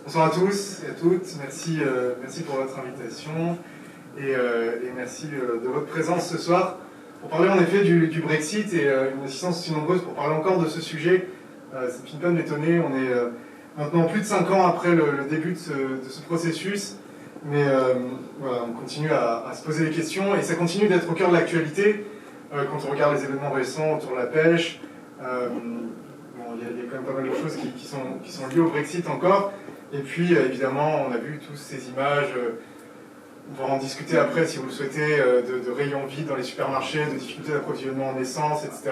Bonsoir à tous et à toutes, merci pour votre invitation et merci de votre présence ce soir pour parler en effet du Brexit et une assistance aussi nombreuse pour parler encore de ce sujet. Ça ne finit pas de m'étonner, on est maintenant plus de 5 ans après le début de ce processus, mais voilà, on continue à se poser des questions et ça continue d'être au cœur de l'actualité quand on regarde les événements récents autour de la pêche. Il y a quand même pas mal de choses qui sont liées au Brexit encore. Et puis, évidemment, on a vu tous ces images, on va en discuter après si vous le souhaitez, de rayons vides dans les supermarchés, de difficultés d'approvisionnement en essence, etc.,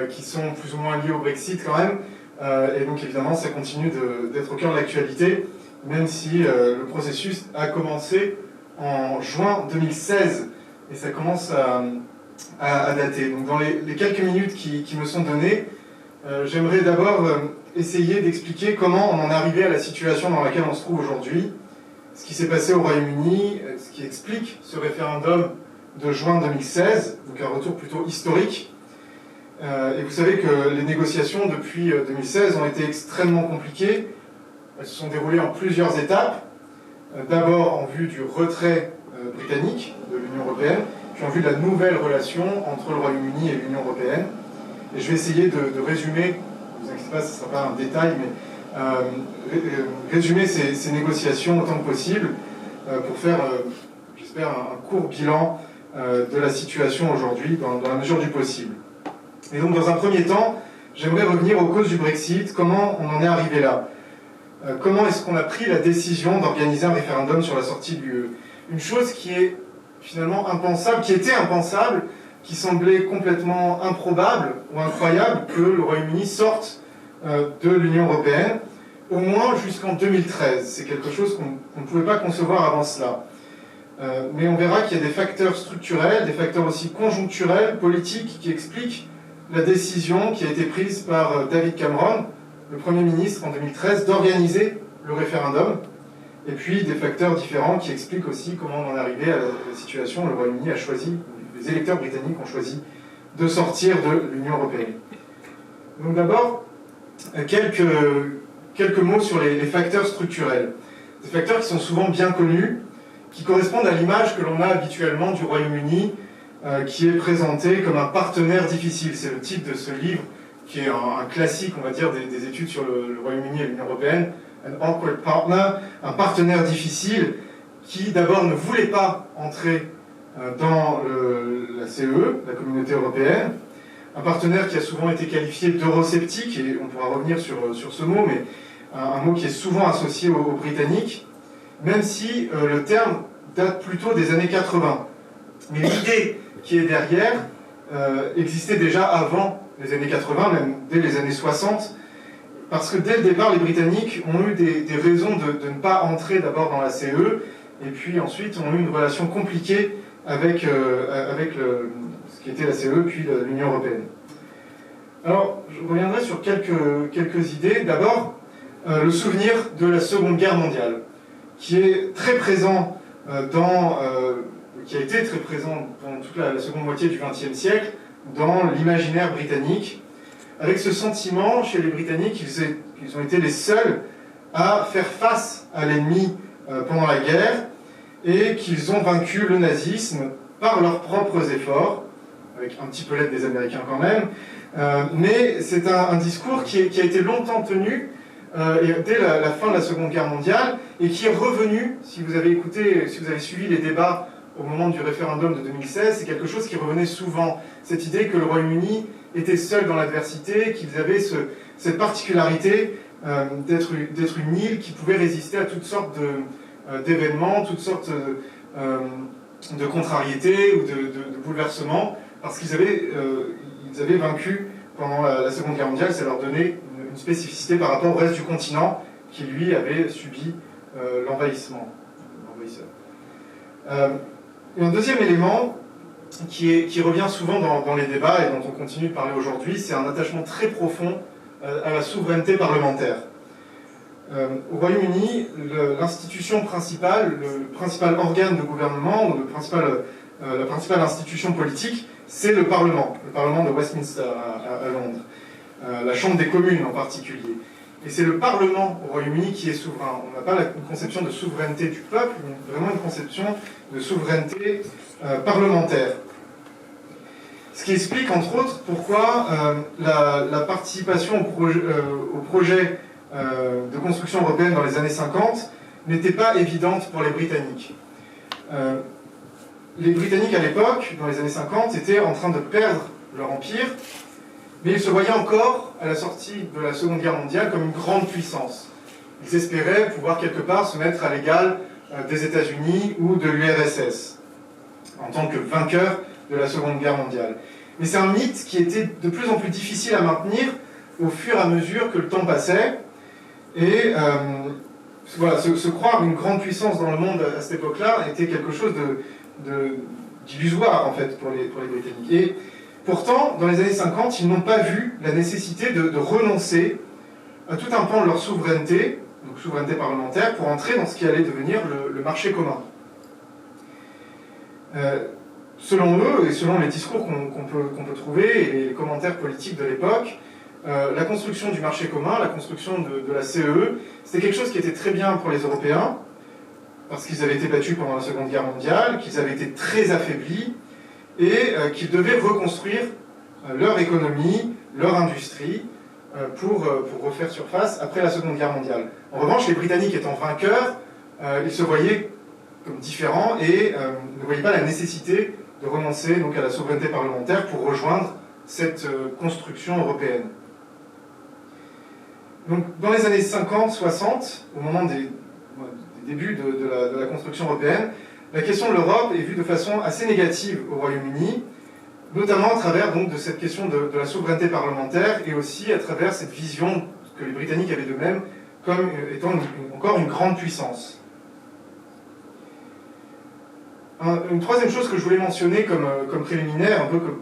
qui sont plus ou moins liées au Brexit quand même. Et donc, évidemment, ça continue d'être au cœur de l'actualité, même si le processus a commencé en juin 2016, et ça commence à dater. Donc, dans les quelques minutes qui me sont données, j'aimerais d'abord essayer d'expliquer comment on en est arrivé à la situation dans laquelle on se trouve aujourd'hui, ce qui s'est passé au Royaume-Uni, ce qui explique ce référendum de juin 2016, donc un retour plutôt historique. Et vous savez que les négociations depuis 2016 ont été extrêmement compliquées. Elles se sont déroulées en plusieurs étapes. D'abord en vue du retrait britannique de l'Union européenne, puis en vue de la nouvelle relation entre le Royaume-Uni et l'Union européenne. Et je vais essayer de résumer, ne vous inquiétez pas, ce ne sera pas un détail, mais résumer ces négociations autant que possible pour faire, j'espère, un court bilan de la situation aujourd'hui dans la mesure du possible. Et donc, dans un premier temps, j'aimerais revenir aux causes du Brexit, comment on en est arrivé là. Comment est-ce qu'on a pris la décision d'organiser un référendum sur la sortie de l'UE? Une chose qui est finalement impensable, qui était impensable, qui semblait complètement improbable ou incroyable que le Royaume-Uni sorte de l'Union européenne, au moins jusqu'en 2013. C'est quelque chose qu'on ne pouvait pas concevoir avant cela. Mais on verra qu'il y a des facteurs structurels, des facteurs aussi conjoncturels, politiques, qui expliquent la décision qui a été prise par David Cameron, le Premier ministre en 2013, d'organiser le référendum, et puis des facteurs différents qui expliquent aussi comment on en est arrivé à la situation où le Royaume-Uni a choisi, les électeurs britanniques ont choisi de sortir de l'Union européenne. Donc d'abord, quelques mots sur les facteurs structurels. Des facteurs qui sont souvent bien connus, qui correspondent à l'image que l'on a habituellement du Royaume-Uni, qui est présenté comme un partenaire difficile. C'est le titre de ce livre, qui est un classique, on va dire, des études sur le Royaume-Uni et l'Union européenne, An Awkward Partner, un partenaire difficile, qui d'abord ne voulait pas entrer dans la CE, la Communauté européenne, un partenaire qui a souvent été qualifié d'eurosceptique, et on pourra revenir sur ce mot, mais un mot qui est souvent associé aux Britanniques, même si le terme date plutôt des années 80. Mais l'idée qui est derrière existait déjà avant les années 80, même dès les années 60, parce que dès le départ, les Britanniques ont eu des raisons de ne pas entrer d'abord dans la CE, et puis ensuite ont eu une relation compliquée avec ce qui était la CE, puis l'Union européenne. Alors, je reviendrai sur quelques idées. D'abord, le souvenir de la Seconde Guerre mondiale, qui est très présent qui a été très présent pendant toute la seconde moitié du XXe siècle dans l'imaginaire britannique, avec ce sentiment chez les Britanniques qu'ils ont été les seuls à faire face à l'ennemi pendant la guerre, et qu'ils ont vaincu le nazisme par leurs propres efforts, avec un petit peu l'aide des Américains quand même, mais c'est un discours qui a été longtemps tenu dès la fin de la Seconde Guerre mondiale, et qui est revenu, si vous avez suivi les débats au moment du référendum de 2016, c'est quelque chose qui revenait souvent, cette idée que le Royaume-Uni était seul dans l'adversité, qu'ils avaient cette particularité d'être une île qui pouvait résister à toutes sortes d'événements, toutes sortes de contrariétés ou de bouleversements, parce qu'ils avaient vaincu pendant la Seconde Guerre mondiale. Ça leur donnait une spécificité par rapport au reste du continent qui, lui, avait subi l'envahissement. Et un deuxième élément qui revient souvent dans les débats et dont on continue de parler aujourd'hui, c'est un attachement très profond à la souveraineté parlementaire. Au Royaume-Uni, l'institution principale, le principal organe de gouvernement, ou la principale institution politique, c'est le Parlement de Westminster à Londres, la Chambre des communes en particulier. et c'est le Parlement au Royaume-Uni qui est souverain. On n'a pas une conception de souveraineté du peuple, mais vraiment une conception de souveraineté parlementaire. Ce qui explique, entre autres, pourquoi la participation au projet de construction européenne dans les années 50 n'était pas évidente pour les Britanniques. Les Britanniques, à l'époque, dans les années 50, étaient en train de perdre leur empire, mais ils se voyaient encore, à la sortie de la Seconde Guerre mondiale, comme une grande puissance. Ils espéraient pouvoir quelque part se mettre à l'égal des États-Unis ou de l'URSS, en tant que vainqueurs de la Seconde Guerre mondiale. Mais c'est un mythe qui était de plus en plus difficile à maintenir au fur et à mesure que le temps passait. Et voilà, se croire une grande puissance dans le monde à cette époque-là était quelque chose d'illusoire, en fait, pour les Britanniques. Et pourtant, dans les années 50, ils n'ont pas vu la nécessité de renoncer à tout un pan de leur souveraineté, donc souveraineté parlementaire, pour entrer dans ce qui allait devenir le marché commun. Selon eux, et selon les discours qu'on peut trouver, et les commentaires politiques de l'époque, la construction du marché commun, la construction de la CEE, c'était quelque chose qui était très bien pour les Européens, parce qu'ils avaient été battus pendant la Seconde Guerre mondiale, qu'ils avaient été très affaiblis, et qu'ils devaient reconstruire leur économie, leur industrie, pour refaire surface après la Seconde Guerre mondiale. En revanche, les Britanniques étant vainqueurs, ils se voyaient comme différents et ne voyaient pas la nécessité de renoncer donc, à la souveraineté parlementaire pour rejoindre cette construction européenne. Donc, dans les années 50-60, au moment des débuts de la construction européenne, la question de l'Europe est vue de façon assez négative au Royaume-Uni, notamment à travers donc, de cette question de la souveraineté parlementaire et aussi à travers cette vision que les Britanniques avaient d'eux-mêmes comme étant encore une grande puissance. Une troisième chose que je voulais mentionner comme préliminaire, un peu comme,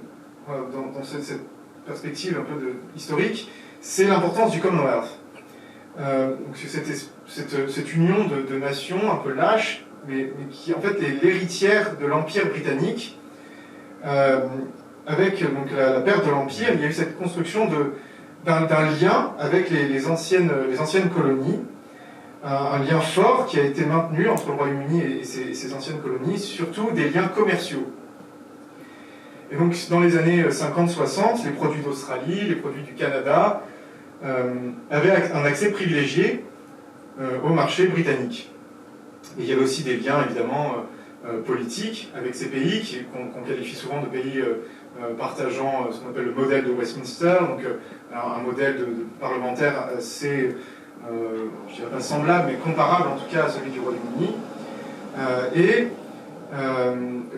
dans cette perspective un peu historique, c'est l'importance du Commonwealth. Cette union de nations un peu lâches, mais qui en fait est l'héritière de l'Empire britannique. Avec donc, la perte de l'Empire, il y a eu cette construction d'un lien avec les anciennes colonies, un lien fort qui a été maintenu entre le Royaume-Uni et ses anciennes colonies, surtout des liens commerciaux. Et donc dans les années 50-60, les produits d'Australie, les produits du Canada avaient un accès privilégié au marché britannique. Et il y avait aussi des liens évidemment politiques avec ces pays qu'on qualifie souvent de pays partageant ce qu'on appelle le modèle de Westminster, donc un modèle de parlementaire assez, je dirais pas semblable, mais comparable en tout cas à celui du Royaume-Uni, et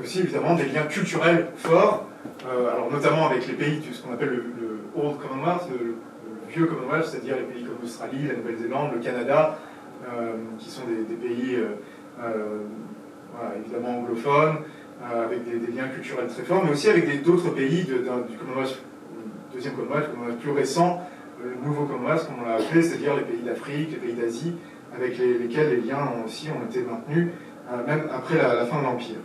aussi évidemment des liens culturels forts, alors notamment avec les pays de ce qu'on appelle le Old Commonwealth, le vieux Commonwealth, c'est-à-dire les pays comme l'Australie, la Nouvelle-Zélande, le Canada, qui sont des pays voilà, évidemment anglophones, avec des liens culturels très forts, mais aussi avec d'autres pays du Commonwealth, deuxième Commonwealth, le Commonwealth plus récent, le nouveau Commonwealth, comme on l'a appelé, c'est-à-dire les pays d'Afrique, les pays d'Asie, avec lesquels les liens ont été maintenus, même après la fin de l'Empire.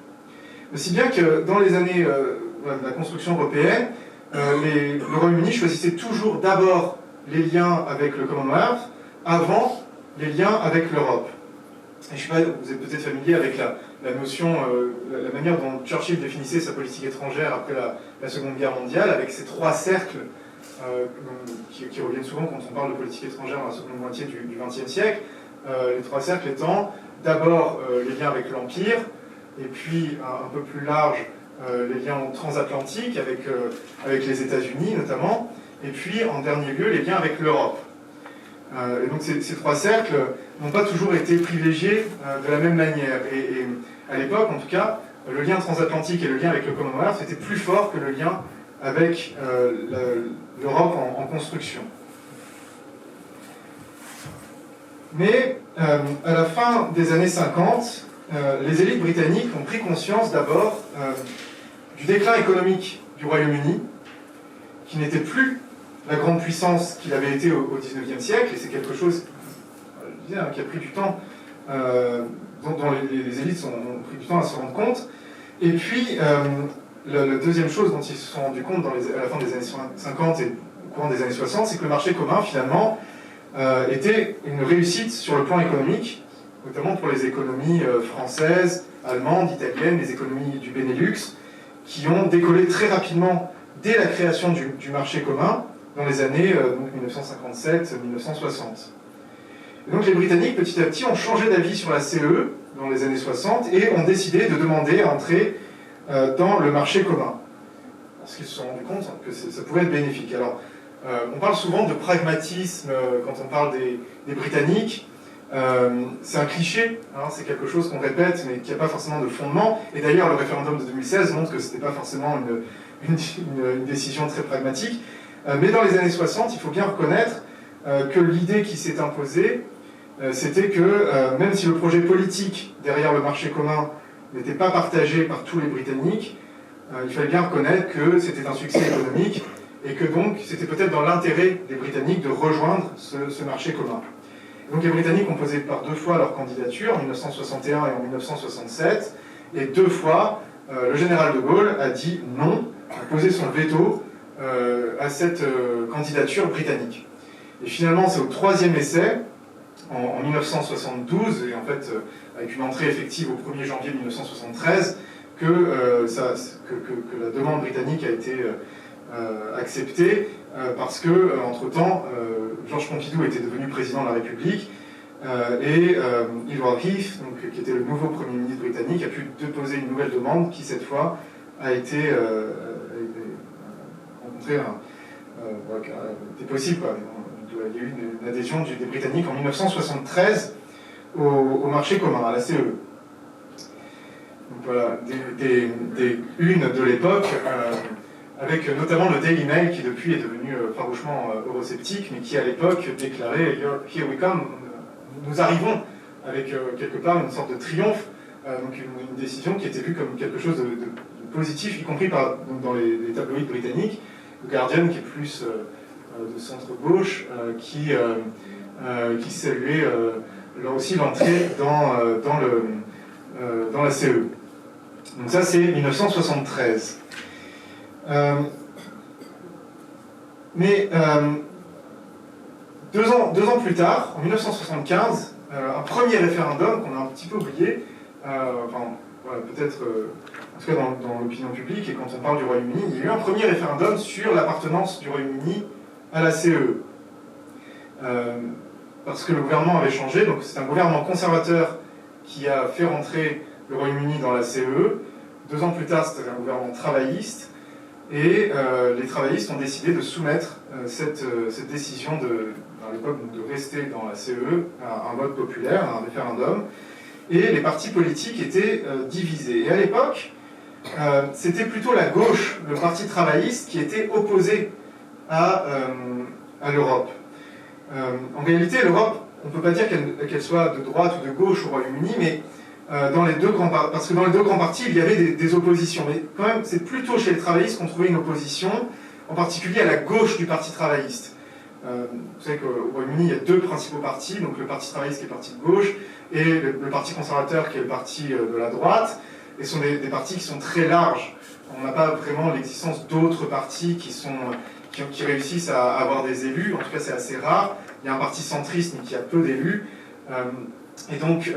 Aussi bien que dans les années de la construction européenne, le Royaume-Uni choisissait toujours d'abord les liens avec le Commonwealth avant les liens avec l'Europe. Et je ne sais pas, vous êtes peut-être familier avec la notion, la manière dont Churchill définissait sa politique étrangère après la Seconde Guerre mondiale, avec ces trois cercles qui reviennent souvent quand on parle de politique étrangère dans la seconde moitié du XXe siècle. Les trois cercles étant d'abord les liens avec l'Empire, et puis un peu plus large, les liens transatlantiques avec les États-Unis notamment, et puis en dernier lieu les liens avec l'Europe. Et donc ces trois cercles n'ont pas toujours été privilégiés de la même manière. Et à l'époque, en tout cas, le lien transatlantique et le lien avec le Commonwealth était plus fort que le lien avec l'Europe en construction. Mais à la fin des années 50, les élites britanniques ont pris conscience d'abord du déclin économique du Royaume-Uni, qui n'était plus la grande puissance qu'il avait été au XIXe siècle, et c'est quelque chose qui a pris du temps, dont les élites ont pris du temps à se rendre compte. Et puis, la deuxième chose dont ils se sont rendus compte à la fin des années 50 et au courant des années 60, c'est que le marché commun, finalement, était une réussite sur le plan économique, notamment pour les économies françaises, allemandes, italiennes, les économies du Benelux, qui ont décollé très rapidement dès la création du marché commun dans les années 1957-1960. Donc les Britanniques, petit à petit, ont changé d'avis sur la CE dans les années 60 et ont décidé de demander à entrer dans le marché commun, parce qu'ils se sont rendus compte que ça pouvait être bénéfique. Alors, on parle souvent de pragmatisme quand on parle des Britanniques. C'est un cliché, hein, c'est quelque chose qu'on répète, mais qui n'a pas forcément de fondement. Et d'ailleurs, le référendum de 2016 montre que ce n'était pas forcément une décision très pragmatique. Mais dans les années 60, il faut bien reconnaître que l'idée qui s'est imposée, c'était que même si le projet politique derrière le marché commun n'était pas partagé par tous les Britanniques, il fallait bien reconnaître que c'était un succès économique et que donc c'était peut-être dans l'intérêt des Britanniques de rejoindre ce marché commun. Donc les Britanniques ont posé par 2 fois leur candidature, en 1961 et en 1967, et 2 fois, le général de Gaulle a dit non, a posé son veto à cette candidature britannique. Et finalement, c'est au 3e essai, en 1972, et en fait avec une entrée effective au 1er janvier 1973, que la demande britannique a été acceptée, parce que, entre-temps, Georges Pompidou était devenu président de la République, et Edward Heath, donc, qui était le nouveau Premier ministre britannique, a pu déposer une nouvelle demande qui, cette fois, a été rencontrée, était possible, quoi. Il y a eu une adhésion des Britanniques en 1973 au marché commun, à la CE. Donc voilà, des unes de l'époque, avec notamment le Daily Mail qui depuis est devenu farouchement eurosceptique, mais qui à l'époque déclarait « Here we come », nous arrivons, avec quelque part une sorte de triomphe, donc une décision qui était vue comme quelque chose de positif, y compris dans les tabloïds britanniques, le Guardian qui est plus de centre-gauche, qui saluait là aussi l'entrée dans la CE. Donc ça c'est 1973. Mais 2 ans plus tard, en 1975, un premier référendum qu'on a un petit peu oublié, voilà, peut-être, en tout cas dans l'opinion publique, et quand on parle du Royaume-Uni, il y a eu un premier référendum sur l'appartenance du Royaume-Uni à la CE. Parce que le gouvernement avait changé, donc c'est un gouvernement conservateur qui a fait rentrer le Royaume-Uni dans la CE. 2 ans plus tard, c'était un gouvernement travailliste, et les travaillistes ont décidé de soumettre cette décision à l'époque de rester dans la CE à un vote populaire, à un référendum, et les partis politiques étaient divisés. Et à l'époque, c'était plutôt la gauche, le parti travailliste, qui était opposé à l'Europe. En réalité, l'Europe, on ne peut pas dire qu'elle soit de droite ou de gauche au Royaume-Uni, mais parce que dans les 2 grands partis, il y avait des oppositions. Mais quand même, c'est plutôt chez les travaillistes qu'on trouvait une opposition, en particulier à la gauche du parti travailliste. Vous savez qu'au Royaume-Uni, il y a 2 principaux partis, donc le parti travailliste qui est le parti de gauche, et le parti conservateur qui est le parti de la droite, et ce sont des partis qui sont très larges. On n'a pas vraiment l'existence d'autres partis qui réussissent à avoir des élus, en tout cas c'est assez rare. Il y a un parti centriste, mais qui a peu d'élus. Et donc,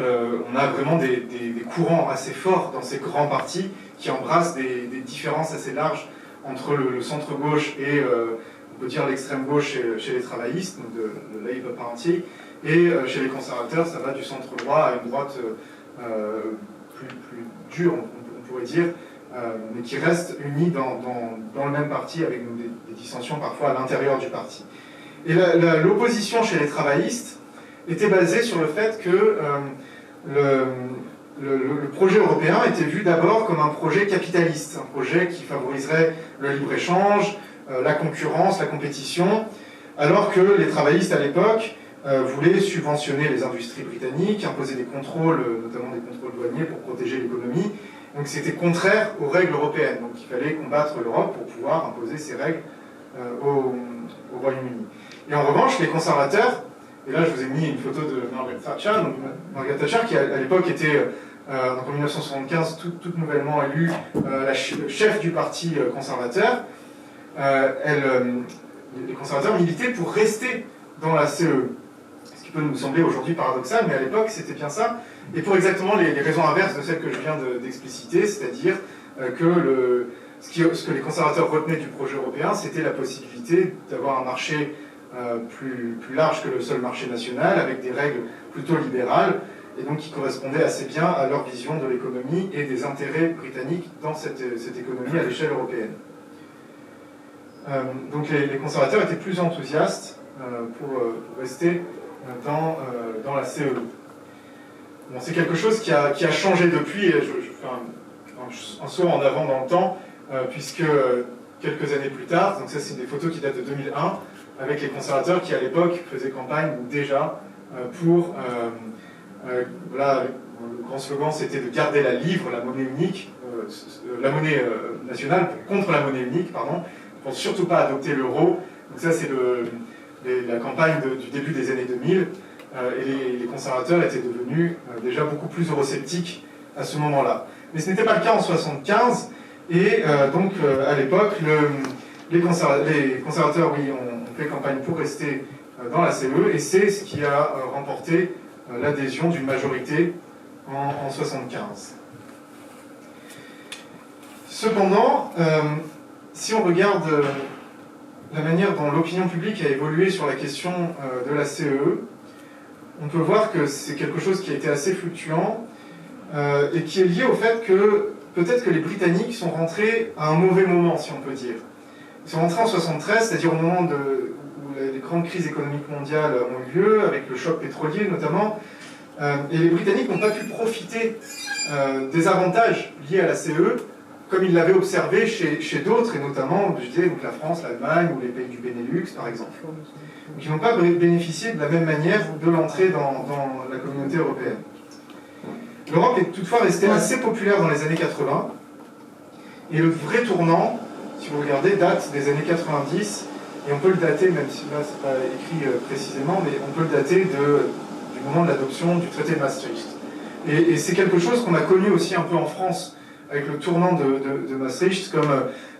on a vraiment des courants assez forts dans ces grands partis qui embrassent des différences assez larges entre le centre-gauche et, on peut dire, l'extrême-gauche chez les travaillistes, donc le Labour Party, et chez les conservateurs, ça va du centre-droit à une droite plus dure, on pourrait dire, mais qui reste unie dans le même parti, avec des dissensions parfois à l'intérieur du parti. Et l'opposition chez les travaillistes était basée sur le fait que le projet européen était vu d'abord comme un projet capitaliste, un projet qui favoriserait le libre-échange, la concurrence, la compétition, alors que les travaillistes à l'époque voulaient subventionner les industries britanniques, imposer des contrôles, notamment des contrôles douaniers pour protéger l'économie. Donc c'était contraire aux règles européennes. Donc il fallait combattre l'Europe pour pouvoir imposer ces règles au Royaume-Uni. Et en revanche, les conservateurs, et là je vous ai mis une photo de Margaret Thatcher, donc Margaret Thatcher qui à l'époque était, donc en 1975, toute nouvellement élue la chef du parti conservateur, les conservateurs militaient pour rester dans la CE. qui peut nous sembler aujourd'hui paradoxal, mais à l'époque c'était bien ça, et pour exactement les raisons inverses de celles que je viens d'expliciter, c'est-à-dire que ce que les conservateurs retenaient du projet européen, c'était la possibilité d'avoir un marché plus large que le seul marché national, avec des règles plutôt libérales, et donc qui correspondaient assez bien à leur vision de l'économie et des intérêts britanniques dans cette économie à l'échelle européenne. Donc les conservateurs étaient plus enthousiastes pour rester dans la CE. Bon, c'est quelque chose qui a changé depuis, et je fais un saut en avant dans le temps, puisque quelques années plus tard, donc ça c'est des photos qui datent de 2001, avec les conservateurs qui à l'époque faisaient campagne déjà pour, voilà, le grand slogan c'était de garder la livre, la monnaie unique, la monnaie nationale contre la monnaie unique, pardon, pour surtout pas adopter l'euro. Donc ça c'est la campagne du début des années 2000, et les conservateurs étaient devenus déjà beaucoup plus eurosceptiques à ce moment-là. Mais ce n'était pas le cas en 1975, et donc à l'époque, les conservateurs, oui, ont fait campagne pour rester dans la CE, et c'est ce qui a remporté l'adhésion d'une majorité en 1975. Cependant, si on regarde la manière dont l'opinion publique a évolué sur la question de la CE, on peut voir que c'est quelque chose qui a été assez fluctuant et qui est lié au fait que peut-être que les Britanniques sont rentrés à un mauvais moment, si on peut dire. Ils sont rentrés en 1973, c'est-à-dire au moment où les grandes crises économiques mondiales ont eu lieu, avec le choc pétrolier notamment, et les Britanniques n'ont pas pu profiter des avantages liés à la CE, comme ils l'avaient observé chez d'autres, et notamment, je disais, donc la France, l'Allemagne ou les pays du Benelux, par exemple. Donc ils n'ont pas bénéficié de la même manière de l'entrée dans la communauté européenne. L'Europe est toutefois restée assez populaire dans les années 80, et le vrai tournant, si vous regardez, date des années 90, et on peut le dater, même si là c'est pas écrit précisément, mais on peut le dater du moment de l'adoption du traité de Maastricht. Et c'est quelque chose qu'on a connu aussi un peu en France, avec le tournant de Maastricht, comme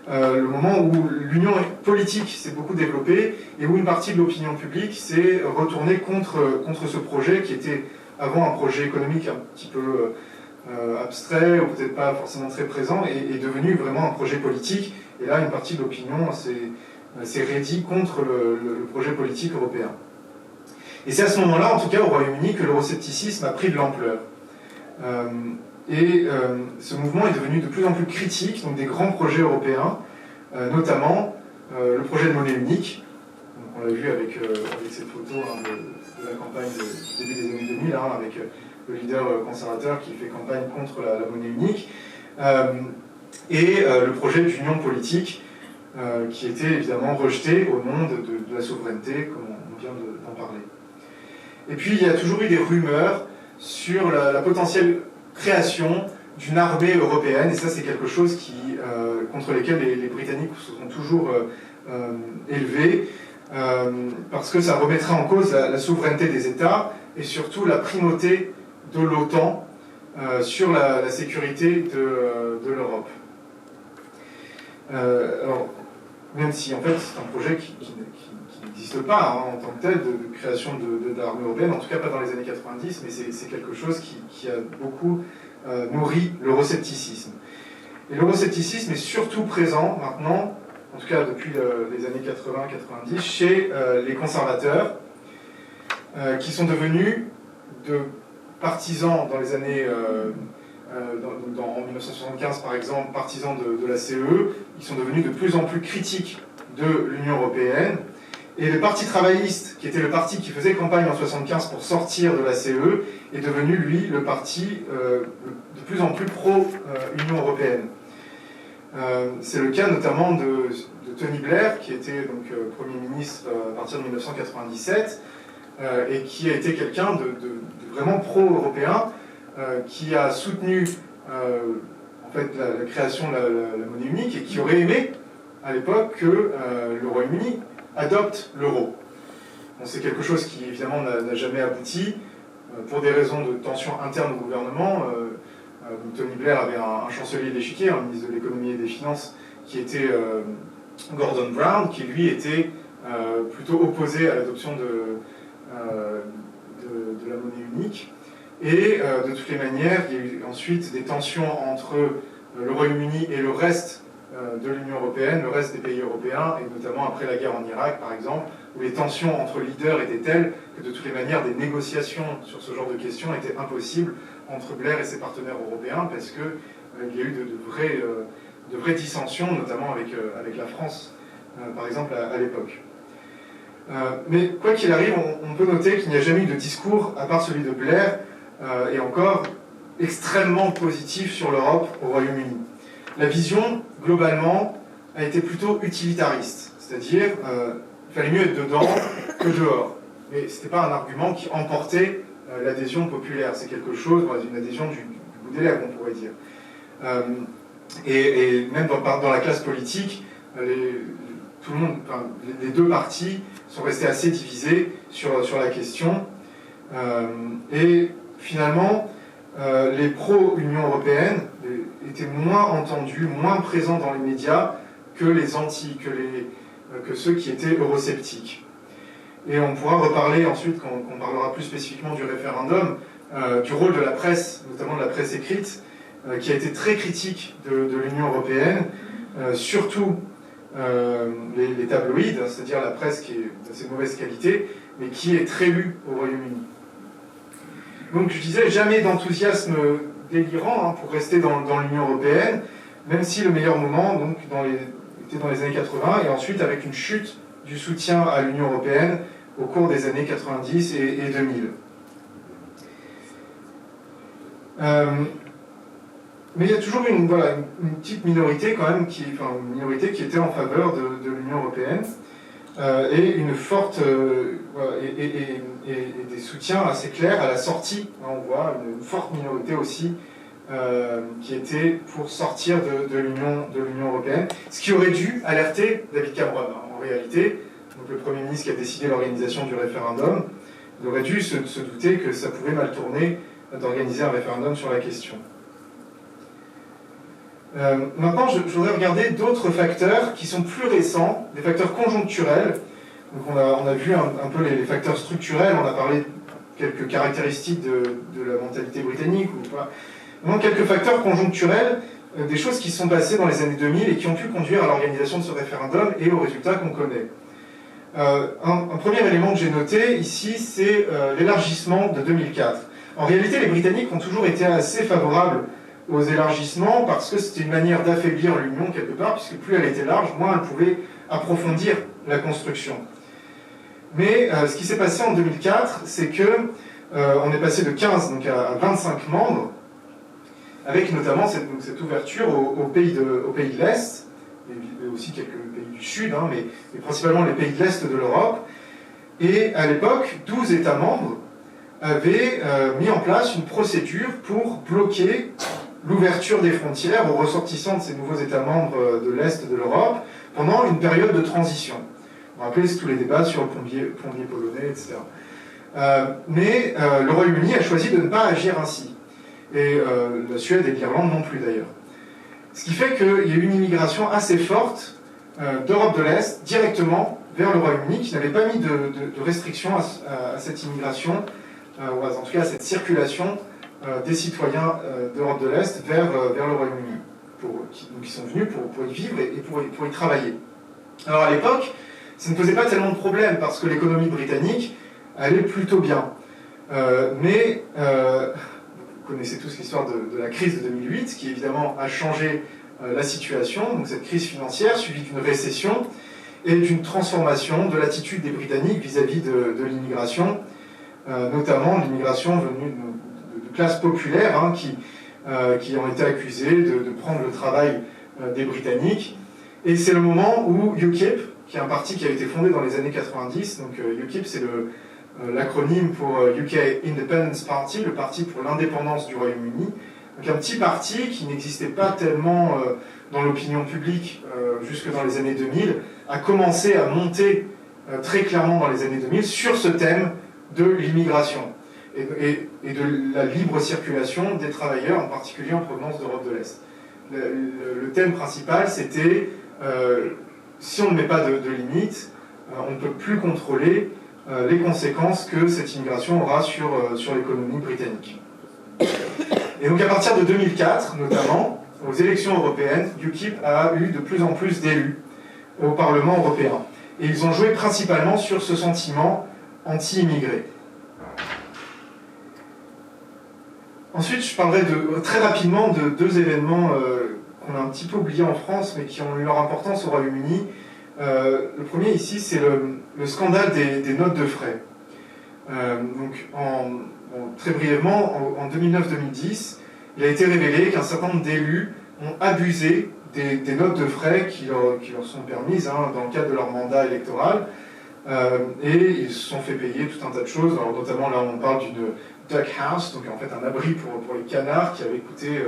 le moment où l'union politique s'est beaucoup développée, et où une partie de l'opinion publique s'est retournée contre ce projet qui était avant un projet économique un petit peu abstrait, ou peut-être pas forcément très présent, et est devenu vraiment un projet politique. Et là, une partie de l'opinion s'est raidie contre le projet politique européen. Et c'est à ce moment-là, en tout cas au Royaume-Uni, que l'euroscepticisme a pris de l'ampleur. Ce mouvement est devenu de plus en plus critique, donc des grands projets européens, notamment le projet de monnaie unique. Donc on l'a vu avec cette photo de la campagne du début des années 2000, avec le leader conservateur qui fait campagne contre la monnaie unique, et le projet d'union politique qui était évidemment rejeté au nom de la souveraineté, comme on vient d'en parler. Et puis il y a toujours eu des rumeurs sur la potentielle création d'une armée européenne, et ça c'est quelque chose contre lequel les Britanniques se sont toujours élevés, parce que ça remettrait en cause la souveraineté des États, et surtout la primauté de l'OTAN sur la sécurité de l'Europe. Alors, même si en fait c'est un projet qui n'existe pas en tant que tel, de création de l'armée européenne, en tout cas pas dans les années 90, mais c'est quelque chose qui a beaucoup nourri l'euroscepticisme. Et l'euroscepticisme est surtout présent maintenant, en tout cas depuis les années 80-90, chez les conservateurs, qui sont devenus de partisans dans les années... en 1975 par exemple, partisans de la CE, ils sont devenus de plus en plus critiques de l'Union européenne. Et le Parti travailliste, qui était le parti qui faisait campagne en 1975 pour sortir de la CE, est devenu, lui, le parti de plus en plus pro-Union européenne. C'est le cas notamment de Tony Blair, qui était donc Premier ministre à partir de 1997, et qui a été quelqu'un de vraiment pro-européen, qui a soutenu en fait, la création de la monnaie unique, et qui aurait aimé, à l'époque, que le Royaume-Uni adopte l'euro. Bon, c'est quelque chose qui, évidemment, n'a jamais abouti, pour des raisons de tension interne au gouvernement. Tony Blair avait un chancelier d'échiquier, un ministre de l'économie et des finances, qui était Gordon Brown, qui, lui, était plutôt opposé à l'adoption de la monnaie unique. Et de toutes les manières, il y a eu ensuite des tensions entre le Royaume-Uni et le reste de l'Union européenne, le reste des pays européens, et notamment après la guerre en Irak, par exemple, où les tensions entre leaders étaient telles que de toutes les manières, des négociations sur ce genre de questions étaient impossibles entre Blair et ses partenaires europééens, parce qu'il y a eu de vraies dissensions, notamment avec la France, par exemple, à l'époque. Mais quoi qu'il arrive, on peut noter qu'il n'y a jamais eu de discours, à part celui de Blair, et encore extrêmement positif sur l'Europe au Royaume-Uni. La vision, globalement, a été plutôt utilitariste, c'est-à-dire il fallait mieux être dedans que dehors. Mais ce n'était pas un argument qui emportait l'adhésion populaire, c'est quelque chose, une adhésion du bout des lèvres, on pourrait dire. Et même dans la classe politique, tout le monde, les deux partis sont restés assez divisés sur la question. Et finalement, les pro-Union européenne étaient moins entendus, moins présents dans les médias que les anti, que ceux qui étaient eurosceptiques. Et on pourra reparler ensuite, quand on parlera plus spécifiquement du référendum, du rôle de la presse, notamment de la presse écrite, qui a été très critique de l'Union européenne, surtout les tabloïds, c'est-à-dire la presse qui est d'assez mauvaise qualité, mais qui est très lue au Royaume-Uni. Donc je disais, jamais d'enthousiasme délirant pour rester dans l'Union européenne, même si le meilleur moment était dans les années 80, et ensuite avec une chute du soutien à l'Union européenne au cours des années 90 et 2000. Mais il y a toujours une petite minorité quand même, une minorité qui était en faveur de l'Union européenne, et une forte et des soutiens assez clairs à la sortie. On voit une forte minorité aussi qui était pour sortir de l'Union européenne, ce qui aurait dû alerter David Cameron. En réalité, donc le Premier ministre qui a décidé l'organisation du référendum, il aurait dû se douter que ça pouvait mal tourner d'organiser un référendum sur la question. Maintenant, je voudrais regarder d'autres facteurs qui sont plus récents, des facteurs conjoncturels. Donc on a vu un peu les facteurs structurels, on a parlé de quelques caractéristiques de la mentalité britannique. Donc quelques facteurs conjoncturels, des choses qui se sont passées dans les années 2000 et qui ont pu conduire à l'organisation de ce référendum et aux résultats qu'on connaît. Un premier élément que j'ai noté ici, c'est l'élargissement de 2004. En réalité, les Britanniques ont toujours été assez favorables aux élargissements parce que c'était une manière d'affaiblir l'Union quelque part, puisque plus elle était large, moins elle pouvait approfondir la construction. Mais ce qui s'est passé en 2004, c'est que on est passé de 15 donc à 25 membres, avec notamment cette ouverture aux pays de l'Est, et aussi quelques pays du Sud, mais principalement les pays de l'Est de l'Europe. Et à l'époque, 12 États membres avaient mis en place une procédure pour bloquer l'ouverture des frontières aux ressortissants de ces nouveaux États membres de l'Est de l'Europe pendant une période de transition. Vous vous rappelez, c'est tous les débats sur le plombier polonais, etc. Mais le Royaume-Uni a choisi de ne pas agir ainsi. Et la Suède et l'Irlande non plus d'ailleurs. Ce qui fait qu'il y a eu une immigration assez forte d'Europe de l'Est directement vers le Royaume-Uni, qui n'avait pas mis de restrictions à cette immigration, ou en tout cas à cette circulation des citoyens d'Europe de l'Est vers le Royaume-Uni, qui sont venus pour y vivre et pour y travailler. Alors à l'époque, ça ne posait pas tellement de problèmes, parce que l'économie britannique allait plutôt bien. Mais vous connaissez tous l'histoire de la crise de 2008, qui évidemment a changé la situation, donc cette crise financière suivie d'une récession et d'une transformation de l'attitude des Britanniques vis-à-vis de l'immigration, notamment l'immigration venue de classes populaires qui ont été accusées de prendre le travail des Britanniques. Et c'est le moment où UKIP, qui est un parti qui a été fondé dans les années 90, donc UKIP c'est l'acronyme pour UK Independence Party, le parti pour l'indépendance du Royaume-Uni. Donc un petit parti qui n'existait pas tellement dans l'opinion publique jusque dans les années 2000, a commencé à monter très clairement dans les années 2000 sur ce thème de l'immigration et de la libre circulation des travailleurs, en particulier en provenance d'Europe de l'Est. Le thème principal, c'était si on ne met pas de limites, on ne peut plus contrôler les conséquences que cette immigration aura sur l'économie britannique. Et donc à partir de 2004, notamment, aux élections européennes, UKIP a eu de plus en plus d'élus au Parlement européen. Et ils ont joué principalement sur ce sentiment anti-immigré. Ensuite, je parlerai très rapidement de deux événements qu'on a un petit peu oubliés en France, mais qui ont eu leur importance au Royaume-Uni. Le premier ici, c'est le scandale des notes de frais. Très brièvement, en 2009-2010, il a été révélé qu'un certain nombre d'élus ont abusé des notes de frais qui leur sont permises dans le cadre de leur mandat électoral, et ils se sont fait payer tout un tas de choses. Alors, notamment, là, on parle d'une duck house, donc en fait un abri pour les canards qui avait coûté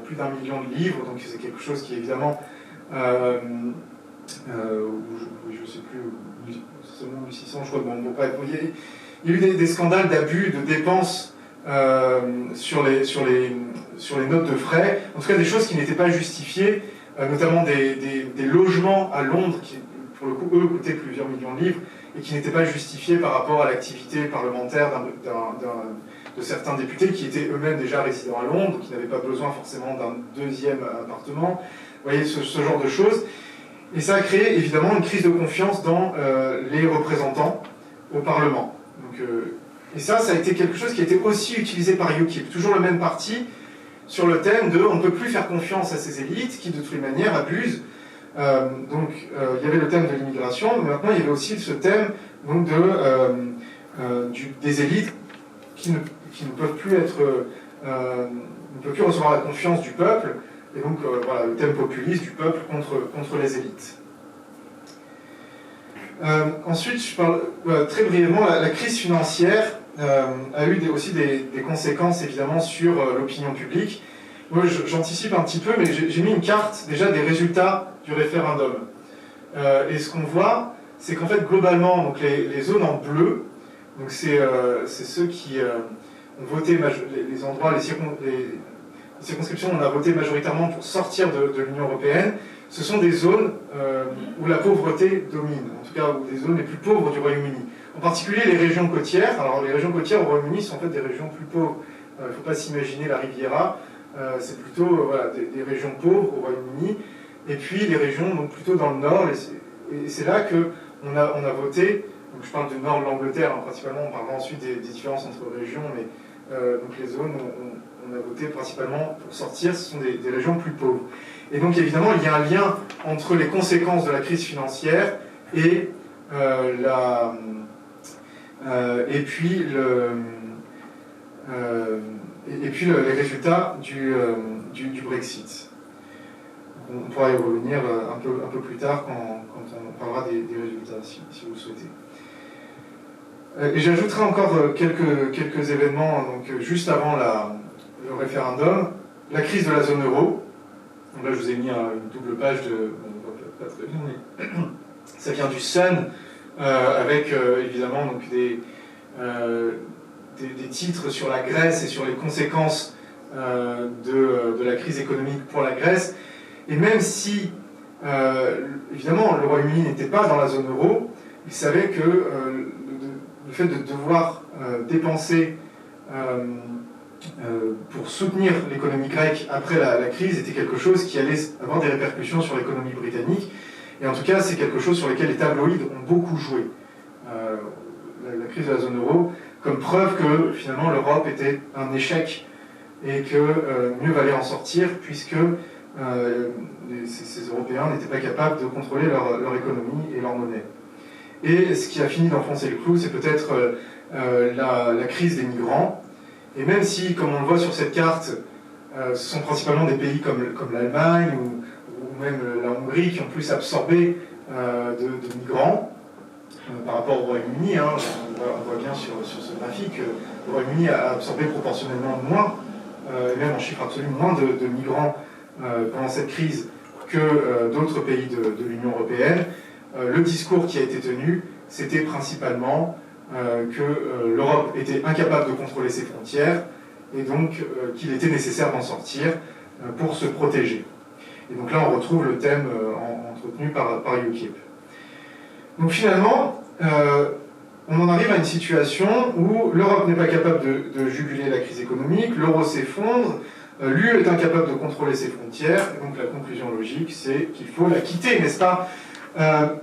plus d'1 million de livres, donc c'est quelque chose qui évidemment, je ne sais plus, seulement 1600, je crois, bref, il y a eu des scandales d'abus, de dépenses sur les notes de frais, en tout cas des choses qui n'étaient pas justifiées, notamment des logements à Londres qui, pour le coup, eux, coûtaient plusieurs millions de livres et qui n'étaient pas justifiés par rapport à l'activité parlementaire de certains députés qui étaient eux-mêmes déjà résidents à Londres, qui n'avaient pas besoin forcément d'un deuxième appartement. Vous voyez, ce genre de choses. Et ça a créé évidemment une crise de confiance dans les représentants au Parlement. Et ça a été quelque chose qui a été aussi utilisé par UKIP, toujours le même parti, sur le thème de on ne peut plus faire confiance à ces élites qui de toutes les manières abusent. Il y avait le thème de l'immigration, mais maintenant il y avait aussi ce thème donc, des élites qui ne peuvent plus ne peuvent plus recevoir la confiance du peuple, et donc voilà, le thème populiste du peuple contre les élites. Ensuite, je parle très brièvement, la crise financière a eu aussi des conséquences évidemment sur l'opinion publique. Moi, j'anticipe un petit peu, mais j'ai mis une carte déjà des résultats du référendum. Et ce qu'on voit, c'est qu'en fait, globalement, donc les zones en bleu, donc c'est ceux qui ont voté, les endroits, les circonscriptions où on a voté majoritairement pour sortir de l'Union européenne, ce sont des zones où la pauvreté domine, en tout cas où des zones les plus pauvres du Royaume-Uni. En particulier les régions côtières. Alors les régions côtières au Royaume-Uni sont en fait des régions plus pauvres. Il ne faut pas s'imaginer la Riviera, c'est plutôt des régions pauvres au Royaume-Uni. Et puis les régions donc, plutôt dans le nord, et c'est là qu'on a voté, donc je parle du nord de l'Angleterre, principalement, on parlera ensuite des différences entre régions, mais donc les zones où on a voté principalement pour sortir, ce sont des régions plus pauvres. Et donc évidemment, il y a un lien entre les conséquences de la crise financière et les résultats du Brexit. On pourra y revenir un peu plus tard quand on parlera des résultats, si vous le souhaitez. Et j'ajouterai encore quelques événements donc, juste avant le référendum. La crise de la zone euro. Donc là, je vous ai mis une double page de... Bon, on voit pas très bien, mais ça vient du Sun, avec évidemment donc, des titres sur la Grèce et sur les conséquences de la crise économique pour la Grèce. Et même si, évidemment, le Royaume-Uni n'était pas dans la zone euro, il savait que le fait de devoir dépenser pour soutenir l'économie grecque après la crise était quelque chose qui allait avoir des répercussions sur l'économie britannique. Et en tout cas, c'est quelque chose sur lequel les tabloïds ont beaucoup joué. La crise de la zone euro, comme preuve que finalement l'Europe était un échec et que mieux valait en sortir puisque ces Européens n'étaient pas capables de contrôler leur économie et leur monnaie. Et ce qui a fini d'enfoncer le clou, c'est peut-être la crise des migrants. Et même si, comme on le voit sur cette carte, ce sont principalement des pays comme l'Allemagne ou même la Hongrie qui ont plus absorbé de migrants par rapport au Royaume-Uni. On voit bien sur ce graphique, le Royaume-Uni a absorbé proportionnellement moins, et même en chiffre absolu, moins de migrants pendant cette crise que d'autres pays de l'Union européenne. Le discours qui a été tenu, c'était principalement que l'Europe était incapable de contrôler ses frontières et donc qu'il était nécessaire d'en sortir pour se protéger. Et donc là, on retrouve le thème entretenu par UKIP. Donc finalement, on en arrive à une situation où l'Europe n'est pas capable de juguler la crise économique, l'euro s'effondre, l'UE est incapable de contrôler ses frontières, et donc la conclusion logique, c'est qu'il faut la quitter, n'est-ce pas?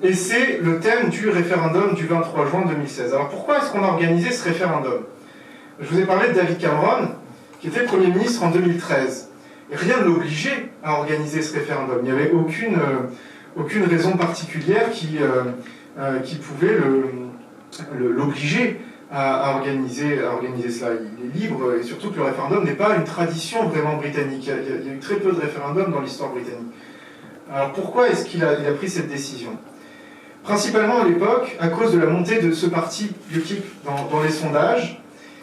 Et c'est le thème du référendum du 23 juin 2016. Alors pourquoi est-ce qu'on a organisé ce référendum? Je vous ai parlé de David Cameron, qui était Premier ministre en 2013. Et rien ne l'obligeait à organiser ce référendum. Il n'y avait aucune raison particulière qui pouvait l'obliger à organiser cela. Il est libre, et surtout que le référendum n'est pas une tradition vraiment britannique. Il y a eu très peu de référendums dans l'histoire britannique. Alors pourquoi est-ce qu'il a pris cette décision? Principalement à l'époque, à cause de la montée de ce parti UKIP dans les sondages,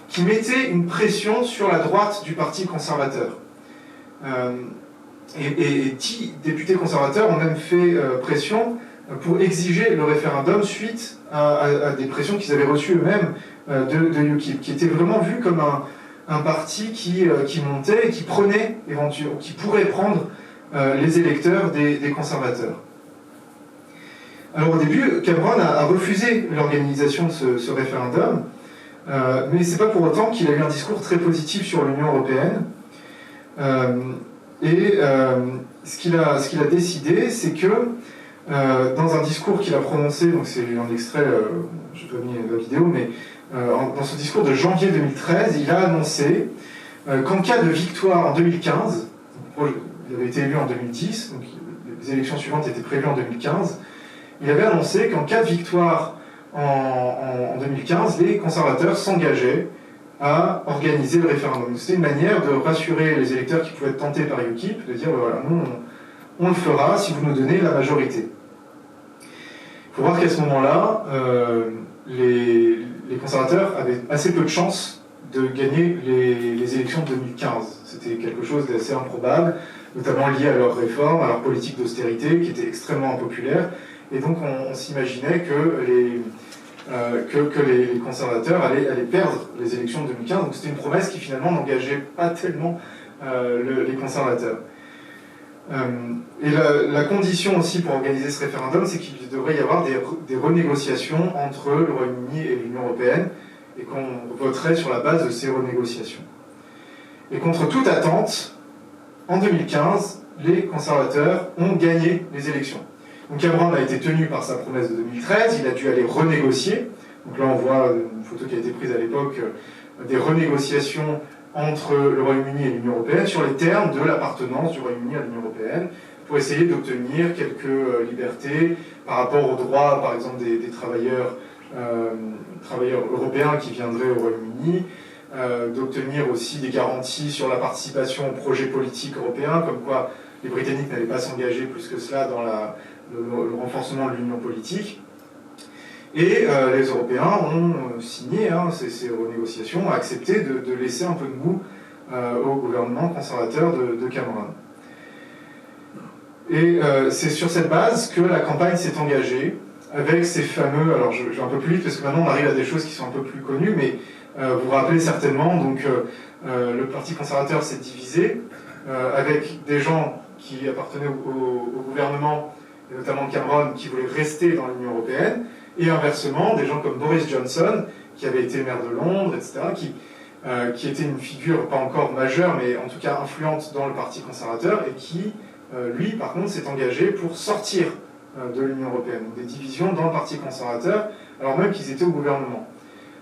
qui mettait une pression sur la droite du Parti conservateur. Et 10 députés conservateurs ont même fait pression pour exiger le référendum suite à des pressions qu'ils avaient reçues eux-mêmes de UKIP, qui était vraiment vu comme un parti qui montait et qui prenait, éventuellement, qui pourrait prendre les électeurs des conservateurs. Alors au début, Cameron a refusé l'organisation de ce référendum, mais c'est pas pour autant qu'il a eu un discours très positif sur l'Union européenne. Ce qu'il a décidé, c'est que dans un discours qu'il a prononcé, donc c'est un extrait, je n'ai pas mis la vidéo, mais dans ce discours de janvier 2013, il a annoncé qu'en cas de victoire en 2015, il avait été élu en 2010, donc les élections suivantes étaient prévues en 2015, il avait annoncé qu'en cas de victoire en 2015, les conservateurs s'engageaient à organiser le référendum. C'était une manière de rassurer les électeurs qui pouvaient être tentés par UKIP, de dire voilà, nous on le fera si vous nous donnez la majorité. Il faut voir qu'à ce moment-là, les conservateurs avaient assez peu de chances de gagner les élections de 2015. C'était quelque chose d'assez improbable, notamment lié à leurs réformes, à leur politique d'austérité qui était extrêmement impopulaire. Et donc on s'imaginait que les conservateurs allaient perdre les élections de 2015. Donc c'était une promesse qui finalement n'engageait pas tellement les conservateurs. Et la condition aussi pour organiser ce référendum, c'est qu'il devrait y avoir des renégociations entre le Royaume-Uni et l'Union européenne, et qu'on voterait sur la base de ces renégociations. Et contre toute attente, en 2015, les conservateurs ont gagné les élections. Donc Cameron a été tenu par sa promesse de 2013, il a dû aller renégocier. Donc là on voit une photo qui a été prise à l'époque, des renégociations entre le Royaume-Uni et l'Union européenne sur les termes de l'appartenance du Royaume-Uni à l'Union européenne, pour essayer d'obtenir quelques libertés par rapport aux droits, par exemple, des travailleurs européens qui viendraient au Royaume-Uni, d'obtenir aussi des garanties sur la participation au projet politique européen, comme quoi les Britanniques n'allaient pas s'engager plus que cela dans le renforcement de l'union politique. Et les Européens ont signé ces renégociations, ont accepté de laisser un peu de mou au gouvernement conservateur de Cameron. Et c'est sur cette base que la campagne s'est engagée avec ces fameux... Alors je vais un peu plus vite parce que maintenant on arrive à des choses qui sont un peu plus connues, mais vous vous rappelez certainement, donc le Parti conservateur s'est divisé avec des gens qui appartenaient au gouvernement, et notamment Cameron, qui voulaient rester dans l'Union européenne, et inversement, des gens comme Boris Johnson, qui avait été maire de Londres, etc., qui était une figure pas encore majeure, mais en tout cas influente dans le Parti conservateur, et qui, lui, par contre, s'est engagé pour sortir de l'Union européenne. Donc des divisions dans le Parti conservateur, alors même qu'ils étaient au gouvernement.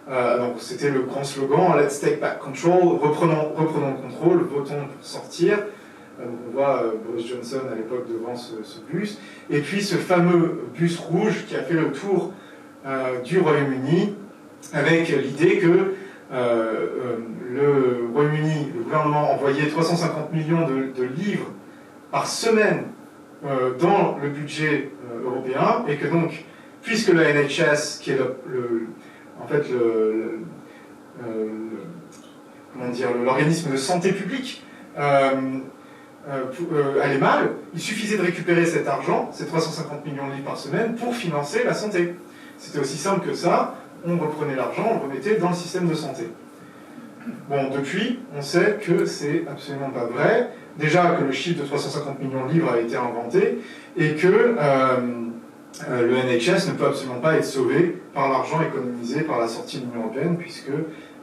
Donc c'était le grand slogan « Let's take back control », reprenons le contrôle, votons pour sortir. On voit Boris Johnson à l'époque devant ce bus. Et puis ce fameux bus rouge qui a fait le tour du Royaume-Uni, avec l'idée que le Royaume-Uni, le gouvernement envoyait 350 millions de livres par semaine dans le budget européen, et que donc, puisque la NHS, qui est l'organisme de santé publique, allait mal, il suffisait de récupérer cet argent, ces 350 millions de livres par semaine, pour financer la santé. C'était aussi simple que ça, on reprenait l'argent, on le remettait dans le système de santé. Bon, depuis, on sait que c'est absolument pas vrai. Déjà que le chiffre de 350 millions de livres a été inventé, et que le NHS ne peut absolument pas être sauvé par l'argent économisé par la sortie de l'Union européenne, puisque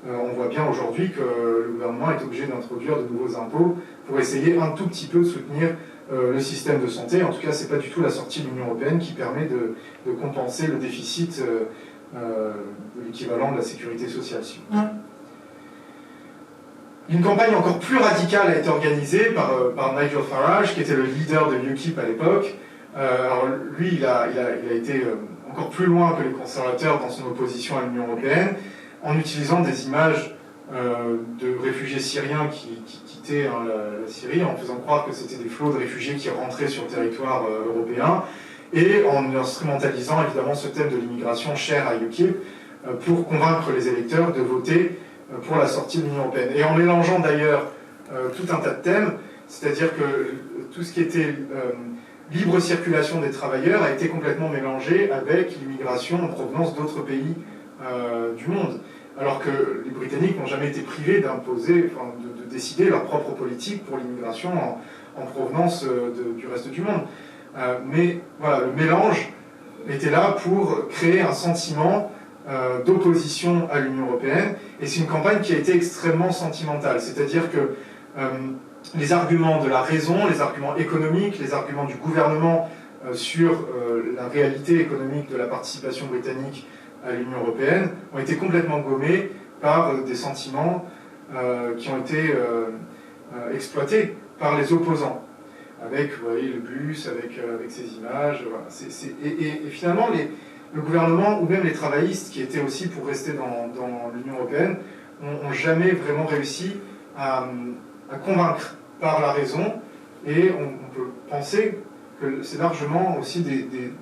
on voit bien aujourd'hui que le gouvernement est obligé d'introduire de nouveaux impôts pour essayer un tout petit peu de soutenir le système de santé. En tout cas, ce n'est pas du tout la sortie de l'Union européenne qui permet de compenser le déficit de l'équivalent de la sécurité sociale. Une campagne encore plus radicale a été organisée par Nigel Farage, qui était le leader de UKIP à l'époque. Alors lui, il a été encore plus loin que les conservateurs dans son opposition à l'Union européenne, en utilisant des images de réfugiés syriens qui quittaient la Syrie, en faisant croire que c'était des flots de réfugiés qui rentraient sur le territoire européen, et en instrumentalisant évidemment ce thème de l'immigration cher à UKIP pour convaincre les électeurs de voter pour la sortie de l'Union européenne. Et en mélangeant d'ailleurs tout un tas de thèmes, c'est-à-dire que tout ce qui était libre circulation des travailleurs a été complètement mélangé avec l'immigration en provenance d'autres pays du monde. Alors que les Britanniques n'ont jamais été privés d'imposer, enfin, de décider leur propre politique pour l'immigration en provenance du reste du monde. Mais voilà, le mélange était là pour créer un sentiment d'opposition à l'Union européenne, et c'est une campagne qui a été extrêmement sentimentale, c'est-à-dire que les arguments de la raison, les arguments économiques, les arguments du gouvernement sur la réalité économique de la participation britannique à l'Union européenne ont été complètement gommés par des sentiments qui ont été exploités par les opposants, avec, vous voyez, le bus, avec ces images, voilà. Et finalement, le gouvernement, ou même les travaillistes, qui étaient aussi pour rester dans l'Union européenne, n'ont jamais vraiment réussi à convaincre par la raison, et on peut penser que c'est largement aussi des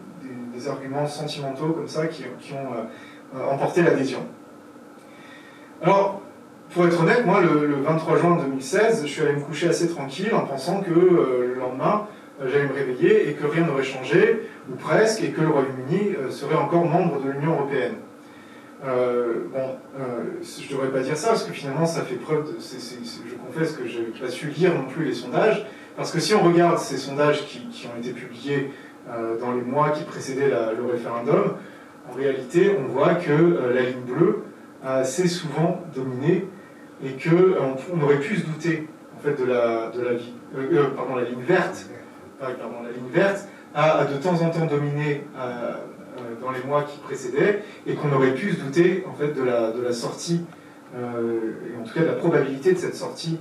arguments sentimentaux comme ça qui ont emporté l'adhésion. Alors, pour être honnête, moi, le 23 juin 2016, je suis allé me coucher assez tranquille en pensant que le lendemain, j'allais me réveiller et que rien n'aurait changé, ou presque, et que le Royaume-Uni serait encore membre de l'Union européenne. Je ne devrais pas dire ça, parce que finalement, ça fait preuve je confesse que je n'ai pas su lire non plus les sondages, parce que si on regarde ces sondages qui ont été publiés dans les mois qui précédaient le référendum, en réalité, on voit que la ligne bleue a assez souvent dominé, et qu'on aurait pu se douter en fait, la ligne verte, la ligne verte a de temps en temps dominé dans les mois qui précédaient, et qu'on aurait pu se douter en fait, de la sortie, et en tout cas de la probabilité de cette sortie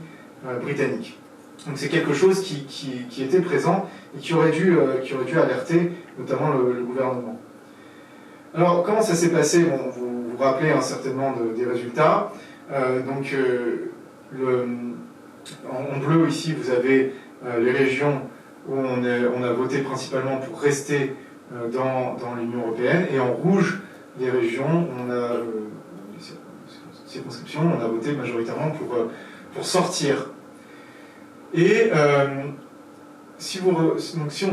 britannique. Donc c'est quelque chose qui était présent et qui aurait dû alerter notamment le gouvernement. Alors comment ça s'est passé? Bon, vous vous rappelez certainement des résultats. En bleu ici vous avez les régions où on a voté principalement pour rester dans l'Union européenne, et en rouge les régions où on a les circonscriptions, on a voté majoritairement pour sortir. Et si on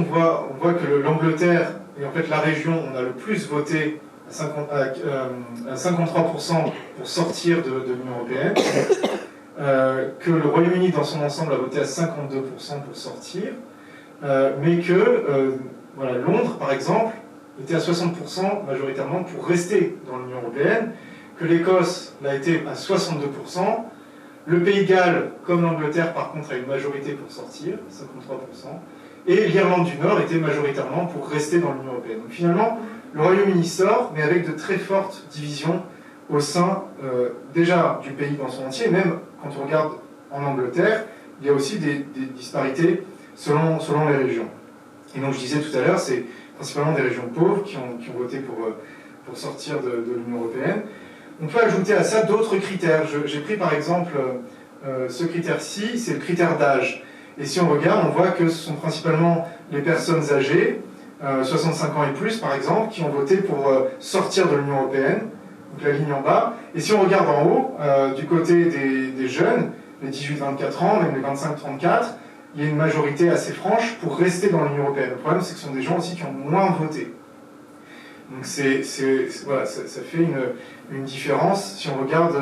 voit que l'Angleterre est en fait la région où on a le plus voté à 53% pour sortir de l'Union européenne, que le Royaume-Uni dans son ensemble a voté à 52% pour sortir, mais que Londres, par exemple, était à 60% majoritairement pour rester dans l'Union européenne, que l'Écosse l'a été à 62%, le Pays de Galles, comme l'Angleterre, par contre, a une majorité pour sortir, 53%, et l'Irlande du Nord était majoritairement pour rester dans l'Union européenne. Donc finalement, le Royaume-Uni sort, mais avec de très fortes divisions au sein déjà du pays dans son entier. Même quand on regarde en Angleterre, il y a aussi des disparités selon les régions. Et donc je disais tout à l'heure, c'est principalement des régions pauvres qui ont voté pour sortir de l'Union européenne. On peut ajouter à ça d'autres critères. J'ai pris par exemple ce critère-ci, c'est le critère d'âge. Et si on regarde, on voit que ce sont principalement les personnes âgées, 65 ans et plus par exemple, qui ont voté pour sortir de l'Union européenne, donc la ligne en bas. Et si on regarde en haut, du côté des jeunes, les 18-24 ans, même les 25-34, il y a une majorité assez franche pour rester dans l'Union européenne. Le problème, c'est que ce sont des gens aussi qui ont moins voté. Donc ça fait une différence si on regarde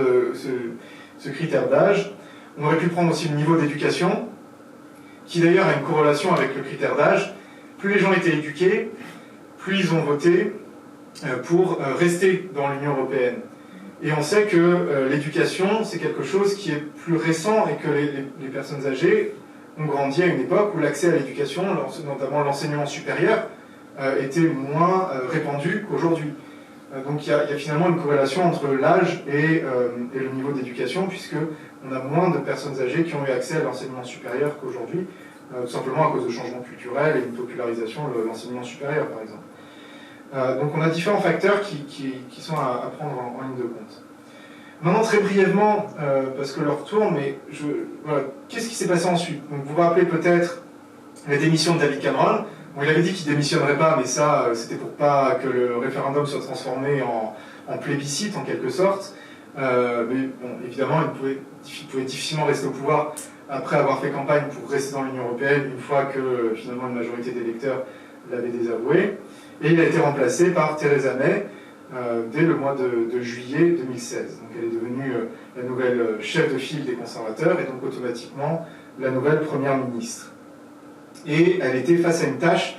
ce critère d'âge. On aurait pu prendre aussi le niveau d'éducation, qui d'ailleurs a une corrélation avec le critère d'âge. Plus les gens étaient éduqués, plus ils ont voté pour rester dans l'Union européenne. Et on sait que l'éducation, c'est quelque chose qui est plus récent et que les personnes âgées ont grandi à une époque où l'accès à l'éducation, notamment l'enseignement supérieur, était moins répandu qu'aujourd'hui. Donc il y a finalement une corrélation entre l'âge et le niveau d'éducation, puisqu'on a moins de personnes âgées qui ont eu accès à l'enseignement supérieur qu'aujourd'hui, tout simplement à cause de changements culturels et une popularisation de l'enseignement supérieur, par exemple. Donc on a différents facteurs qui sont à prendre en ligne de compte. Maintenant, très brièvement, parce que l'heure tourne, mais voilà, qu'est-ce qui s'est passé ensuite? Donc, vous vous rappelez peut-être la démission de David Cameron. Bon, il avait dit qu'il ne démissionnerait pas, mais ça, c'était pour pas que le référendum soit transformé en plébiscite, en quelque sorte. Mais bon, évidemment, il pouvait difficilement rester au pouvoir après avoir fait campagne pour rester dans l'Union européenne, une fois que finalement une majorité d'électeurs l'avait désavoué. Et il a été remplacé par Theresa May dès le mois de juillet 2016. Donc elle est devenue la nouvelle chef de file des conservateurs et donc automatiquement la nouvelle première ministre. Et elle était face à une tâche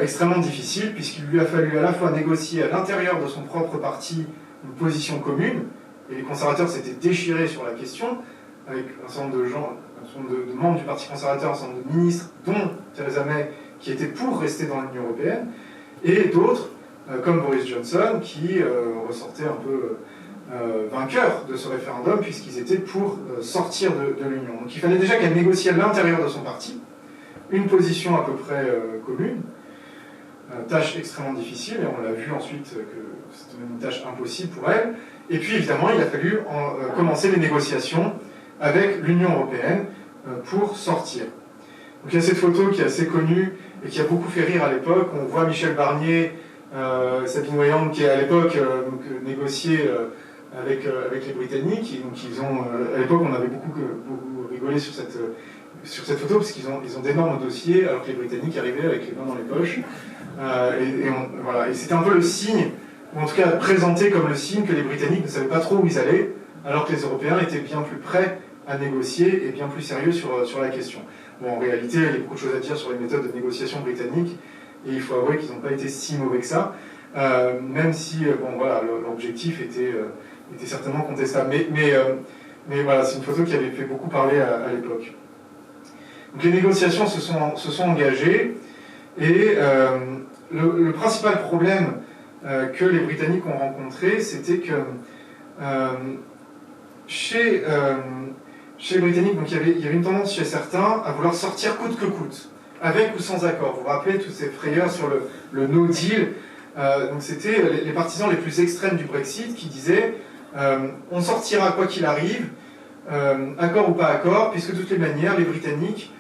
extrêmement difficile puisqu'il lui a fallu à la fois négocier à l'intérieur de son propre parti une position commune, et les conservateurs s'étaient déchirés sur la question, avec un certain nombre de gens, un certain nombre de membres du Parti conservateur, un certain nombre de ministres, dont Theresa May, qui étaient pour rester dans l'Union européenne, et d'autres, comme Boris Johnson, qui ressortaient un peu vainqueurs de ce référendum, puisqu'ils étaient pour sortir de l'Union. Donc il fallait déjà qu'elle négocie à l'intérieur de son parti une position à peu près commune, tâche extrêmement difficile, et on l'a vu ensuite que c'était une tâche impossible pour elle. Et puis évidemment, il a fallu commencer les négociations avec l'Union européenne pour sortir. Donc il y a cette photo qui est assez connue et qui a beaucoup fait rire à l'époque. On voit Michel Barnier, Sabine Weyand, qui à l'époque négociait avec les Britanniques. Et donc à l'époque, on avait beaucoup rigolé sur cette photo, parce qu'ils ont d'énormes dossiers, alors que les Britanniques arrivaient avec les mains dans les poches. Voilà. Et c'était un peu le signe, ou en tout cas présenté comme le signe que les Britanniques ne savaient pas trop où ils allaient, alors que les Européens étaient bien plus prêts à négocier et bien plus sérieux sur la question. Bon, en réalité, il y a beaucoup de choses à dire sur les méthodes de négociation britanniques, et il faut avouer qu'ils n'ont pas été si mauvais que ça, même si bon, voilà, l'objectif était certainement contestable. Mais voilà, c'est une photo qui avait fait beaucoup parler à l'époque. Donc les négociations se sont engagées, et le principal problème que les Britanniques ont rencontré, c'était que chez les Britanniques, donc il y avait une tendance chez certains à vouloir sortir coûte que coûte, avec ou sans accord. Vous vous rappelez toutes ces frayeurs sur le no deal. Donc c'était les partisans les plus extrêmes du Brexit qui disaient on sortira quoi qu'il arrive, accord ou pas accord, puisque de toutes les manières, les Britanniques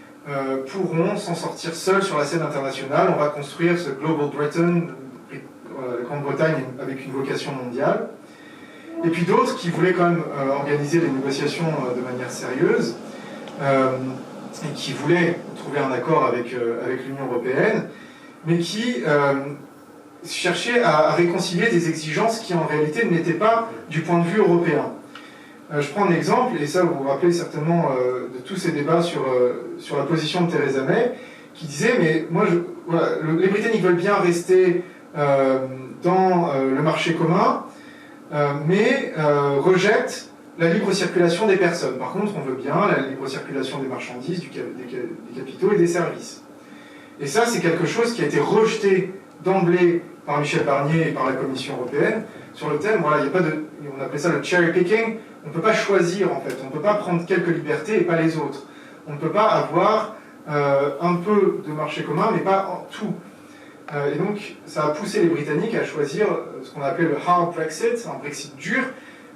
pourront s'en sortir seuls sur la scène internationale. On va construire ce Global Britain, la Grande-Bretagne avec une vocation mondiale. Et puis d'autres qui voulaient quand même organiser les négociations de manière sérieuse et qui voulaient trouver un accord avec l'Union européenne, mais qui cherchaient à réconcilier des exigences qui en réalité n'étaient pas du point de vue européen. Je prends un exemple, et ça vous vous rappelez certainement de tous ces débats sur la position de Theresa May, qui disait, mais moi, voilà, les Britanniques veulent bien rester dans le marché commun, mais rejettent la libre circulation des personnes. Par contre, on veut bien la libre circulation des marchandises, des capitaux et des services. Et ça, c'est quelque chose qui a été rejeté d'emblée par Michel Barnier et par la Commission européenne, sur le thème, voilà, il y a pas de, on appelait ça le cherry picking, on ne peut pas choisir en fait, on ne peut pas prendre quelques libertés et pas les autres. On ne peut pas avoir un peu de marché commun, mais pas tout. Et donc, ça a poussé les Britanniques à choisir ce qu'on appelait le hard Brexit, un Brexit dur,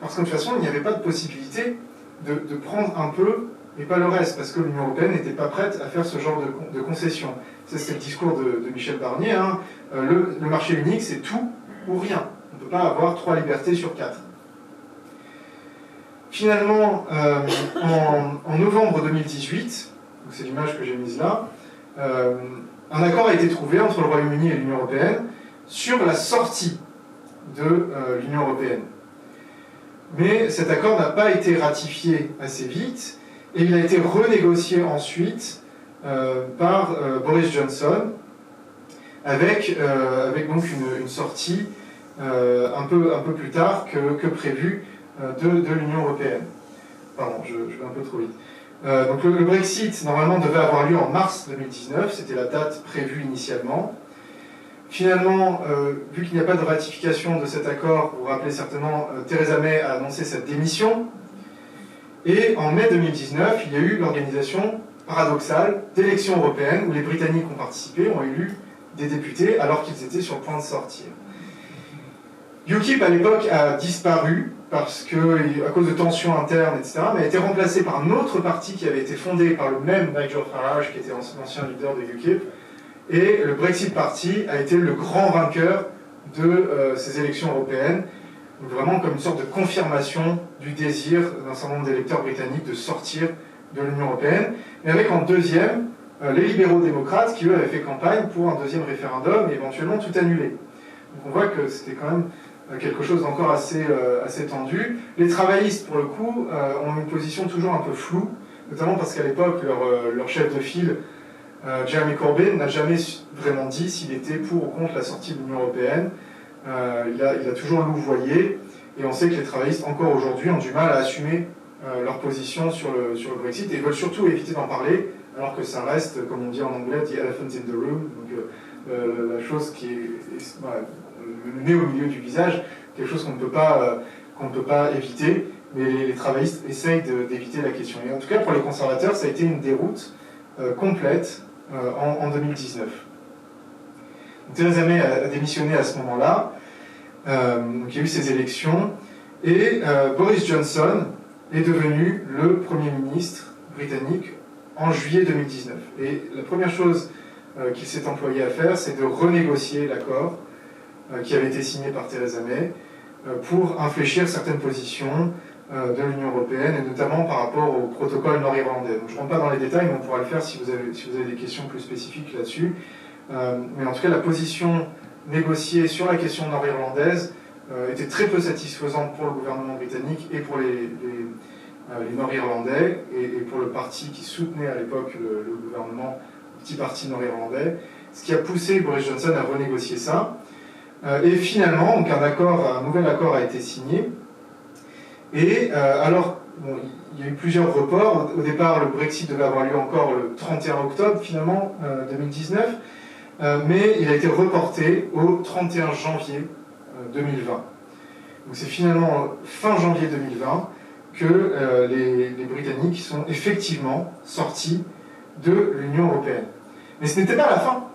parce que de toute façon, il n'y avait pas de possibilité de prendre un peu et pas le reste, parce que l'Union européenne n'était pas prête à faire ce genre de concessions. C'est le discours de Michel Barnier, hein. Le marché unique, c'est tout ou rien. On ne peut pas avoir 3 libertés sur 4. Finalement, en novembre 2018, c'est l'image que j'ai mise là, un accord a été trouvé entre le Royaume-Uni et l'Union européenne sur la sortie de l'Union européenne. Mais cet accord n'a pas été ratifié assez vite, et il a été renégocié ensuite par Boris Johnson, avec donc une sortie un peu plus tard que prévu de l'Union européenne. Pardon, je vais un peu trop vite. Donc le Brexit, normalement, devait avoir lieu en mars 2019, c'était la date prévue initialement. Finalement, vu qu'il n'y a pas de ratification de cet accord, vous vous rappelez certainement, Theresa May a annoncé sa démission. Et en mai 2019, il y a eu l'organisation paradoxale d'élections européennes où les Britanniques ont participé, ont élu des députés alors qu'ils étaient sur le point de sortir. UKIP à l'époque a disparu parce que, à cause de tensions internes, etc., mais a été remplacé par un autre parti qui avait été fondé par le même Nigel Farage, qui était l'ancien leader de UKIP, et le Brexit Party a été le grand vainqueur de ces élections européennes, donc vraiment comme une sorte de confirmation du désir d'un certain nombre d'électeurs britanniques de sortir de l'Union européenne, mais avec en deuxième les libéraux-démocrates qui, eux, avaient fait campagne pour un deuxième référendum et éventuellement tout annuler. Donc on voit que c'était quand même quelque chose d'encore assez tendu. Les travaillistes, pour le coup, ont une position toujours un peu floue, notamment parce qu'à l'époque, leur chef de file, Jeremy Corbyn, n'a jamais vraiment dit s'il était pour ou contre la sortie de l'Union européenne. Il a toujours louvoyé, et on sait que les travaillistes, encore aujourd'hui, ont du mal à assumer leur position sur le Brexit, et veulent surtout éviter d'en parler, alors que ça reste, comme on dit en anglais, the elephant in the room, donc la chose qui est voilà, le nez au milieu du visage, quelque chose qu'on ne peut pas éviter, mais les travaillistes essayent d'éviter la question. Et en tout cas, pour les conservateurs, ça a été une déroute complète en 2019. Theresa May a démissionné à ce moment-là, donc il y a eu ces élections, et Boris Johnson est devenu le Premier ministre britannique en juillet 2019. Et la première chose qu'il s'est employé à faire, c'est de renégocier l'accord qui avait été signé par Theresa May pour infléchir certaines positions de l'Union européenne, et notamment par rapport au protocole nord-irlandais. Donc, je ne rentre pas dans les détails, mais on pourra le faire si vous avez des questions plus spécifiques là-dessus. Mais en tout cas, la position négociée sur la question nord-irlandaise était très peu satisfaisante pour le gouvernement britannique et pour les Nord-Irlandais, et pour le parti qui soutenait à l'époque le gouvernement, le petit parti nord-irlandais, ce qui a poussé Boris Johnson à renégocier ça. Et finalement, donc un nouvel accord a été signé. Et alors, bon, il y a eu plusieurs reports. Au départ, le Brexit devait avoir lieu encore le 31 octobre, finalement, 2019. Mais il a été reporté au 31 janvier 2020. Donc c'est finalement fin janvier 2020 que les Britanniques sont effectivement sortis de l'Union européenne. Mais ce n'était pas la fin.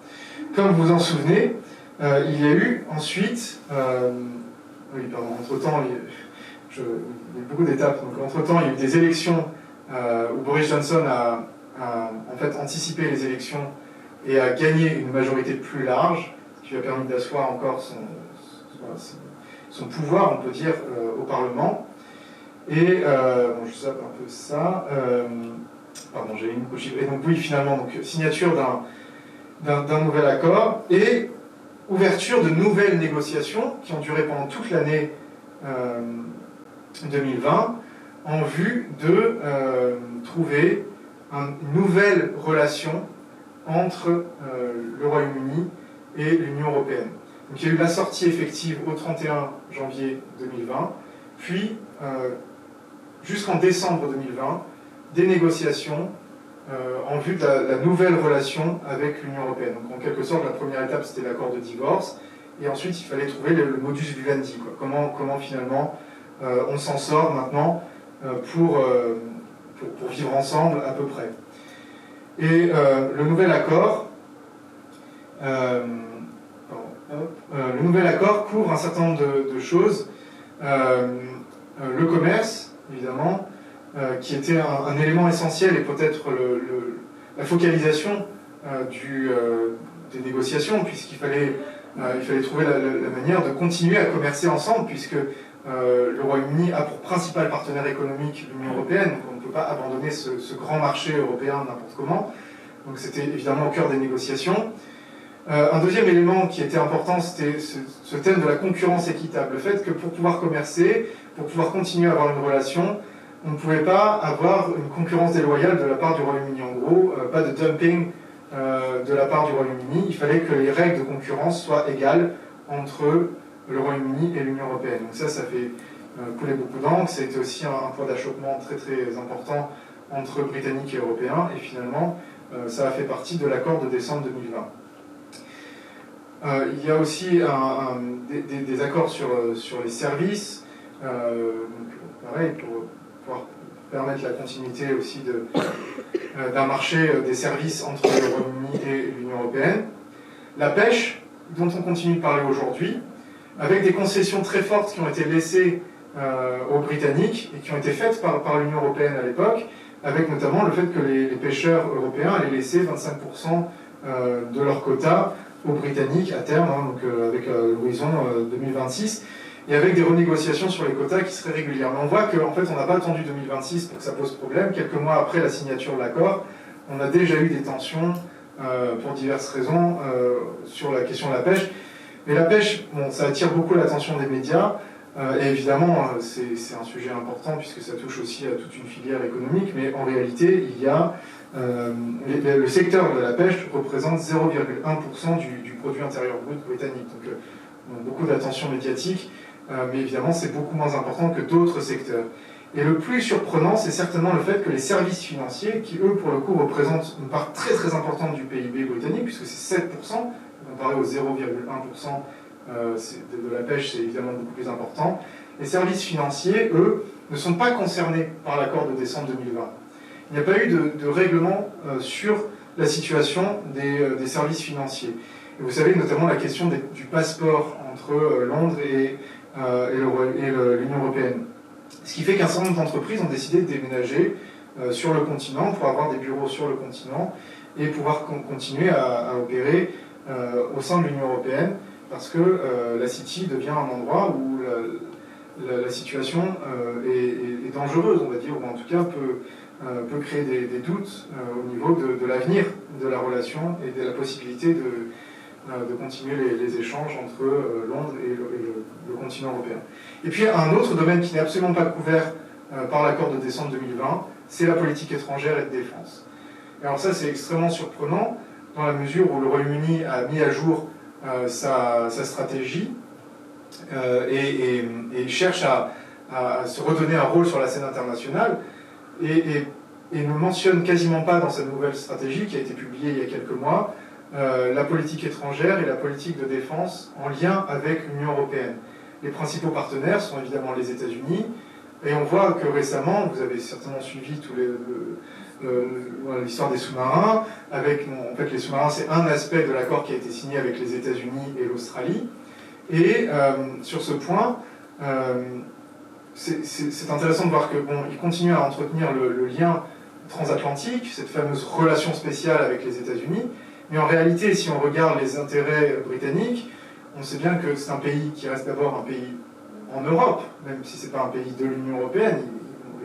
Comme vous vous en souvenez, il y a eu ensuite... oui, pardon, entre-temps, il y a eu beaucoup d'étapes. Donc entre-temps, il y a eu des élections où Boris Johnson a en fait anticipé les élections et a gagné une majorité plus large, ce qui lui a permis d'asseoir encore son pouvoir, on peut dire, au Parlement. Et, bon, je zappe un peu ça. Pardon, j'ai une couche. Et donc, oui, finalement, donc, signature d'un nouvel accord et ouverture de nouvelles négociations qui ont duré pendant toute l'année 2020 en vue de trouver une nouvelle relation entre le Royaume-Uni et l'Union européenne. Donc il y a eu la sortie effective au 31 janvier 2020, puis jusqu'en décembre 2020, des négociations en vue de la nouvelle relation avec l'Union européenne. Donc en quelque sorte, la première étape, c'était l'accord de divorce, et ensuite il fallait trouver le modus vivendi, quoi. Comment finalement on s'en sort maintenant pour vivre ensemble à peu près. Et le nouvel accord couvre un certain nombre de choses. Le commerce, évidemment, qui était un élément essentiel et peut-être la focalisation des négociations, puisqu'il fallait trouver la manière de continuer à commercer ensemble, puisque le Royaume-Uni a pour principal partenaire économique l'Union européenne, donc on ne peut pas abandonner ce grand marché européen n'importe comment. Donc c'était évidemment au cœur des négociations. Un deuxième élément qui était important, c'était ce thème de la concurrence équitable. Le fait que pour pouvoir commercer, pour pouvoir continuer à avoir une relation, on ne pouvait pas avoir une concurrence déloyale de la part du Royaume-Uni. En gros, pas de dumping de la part du Royaume-Uni. Il fallait que les règles de concurrence soient égales entre le Royaume-Uni et l'Union européenne. Donc ça fait couler beaucoup d'encre. C'était aussi un point d'achoppement très très important entre Britanniques et Européens. Et finalement, ça a fait partie de l'accord de décembre 2020. Il y a aussi des accords sur les services, donc, pareil, pour pouvoir permettre la continuité aussi d'un marché des services entre le Royaume-Uni et l'Union européenne. La pêche, dont on continue de parler aujourd'hui, avec des concessions très fortes qui ont été laissées aux Britanniques et qui ont été faites par l'Union européenne à l'époque, avec notamment le fait que les pêcheurs européens allaient laisser 25% de leur quota aux Britanniques à terme, hein, donc avec l'horizon 2026, et avec des renégociations sur les quotas qui seraient régulières. Mais on voit qu'en fait, on n'a pas attendu 2026 pour que ça pose problème. Quelques mois après la signature de l'accord, on a déjà eu des tensions pour diverses raisons sur la question de la pêche. Mais la pêche, bon, ça attire beaucoup l'attention des médias, et évidemment, c'est un sujet important puisque ça touche aussi à toute une filière économique, mais en réalité, il y a le secteur de la pêche représente 0,1% du produit intérieur brut britannique. Donc, beaucoup d'attention médiatique, mais évidemment, c'est beaucoup moins important que d'autres secteurs. Et le plus surprenant, c'est certainement le fait que les services financiers, qui eux, pour le coup, représentent une part très très importante du PIB britannique, puisque c'est 7%, comparé aux 0,1% de la pêche, c'est évidemment beaucoup plus important. Les services financiers, eux, ne sont pas concernés par l'accord de décembre 2020. Il n'y a pas eu de règlement sur la situation des services financiers. Et vous savez, notamment la question du passeport entre Londres et l'Union européenne. Ce qui fait qu'un certain nombre d'entreprises ont décidé de déménager sur le continent pour avoir des bureaux sur le continent et pouvoir continuer à opérer au sein de l'Union européenne, parce que la City devient un endroit où la situation est dangereuse, on va dire, ou en tout cas peut créer des doutes au niveau de l'avenir de la relation et de la possibilité de continuer les échanges entre Londres et le continent européen. Et puis un autre domaine qui n'est absolument pas couvert par l'accord de décembre 2020, c'est la politique étrangère et de défense. Et alors ça, c'est extrêmement surprenant dans la mesure où le Royaume-Uni a mis à jour sa stratégie et cherche à se redonner un rôle sur la scène internationale et ne mentionne quasiment pas dans sa nouvelle stratégie qui a été publiée il y a quelques mois la politique étrangère et la politique de défense en lien avec l'Union européenne. Les principaux partenaires sont évidemment les États-Unis, et on voit que récemment, vous avez certainement suivi l'histoire des sous-marins. En fait, les sous-marins, c'est un aspect de l'accord qui a été signé avec les États-Unis et l'Australie. Et sur ce point, c'est intéressant de voir qu'ils continuent à entretenir le lien transatlantique, cette fameuse relation spéciale avec les États-Unis. Mais en réalité, si on regarde les intérêts britanniques, on sait bien que c'est un pays qui reste d'abord un pays en Europe, même si ce n'est pas un pays de l'Union européenne.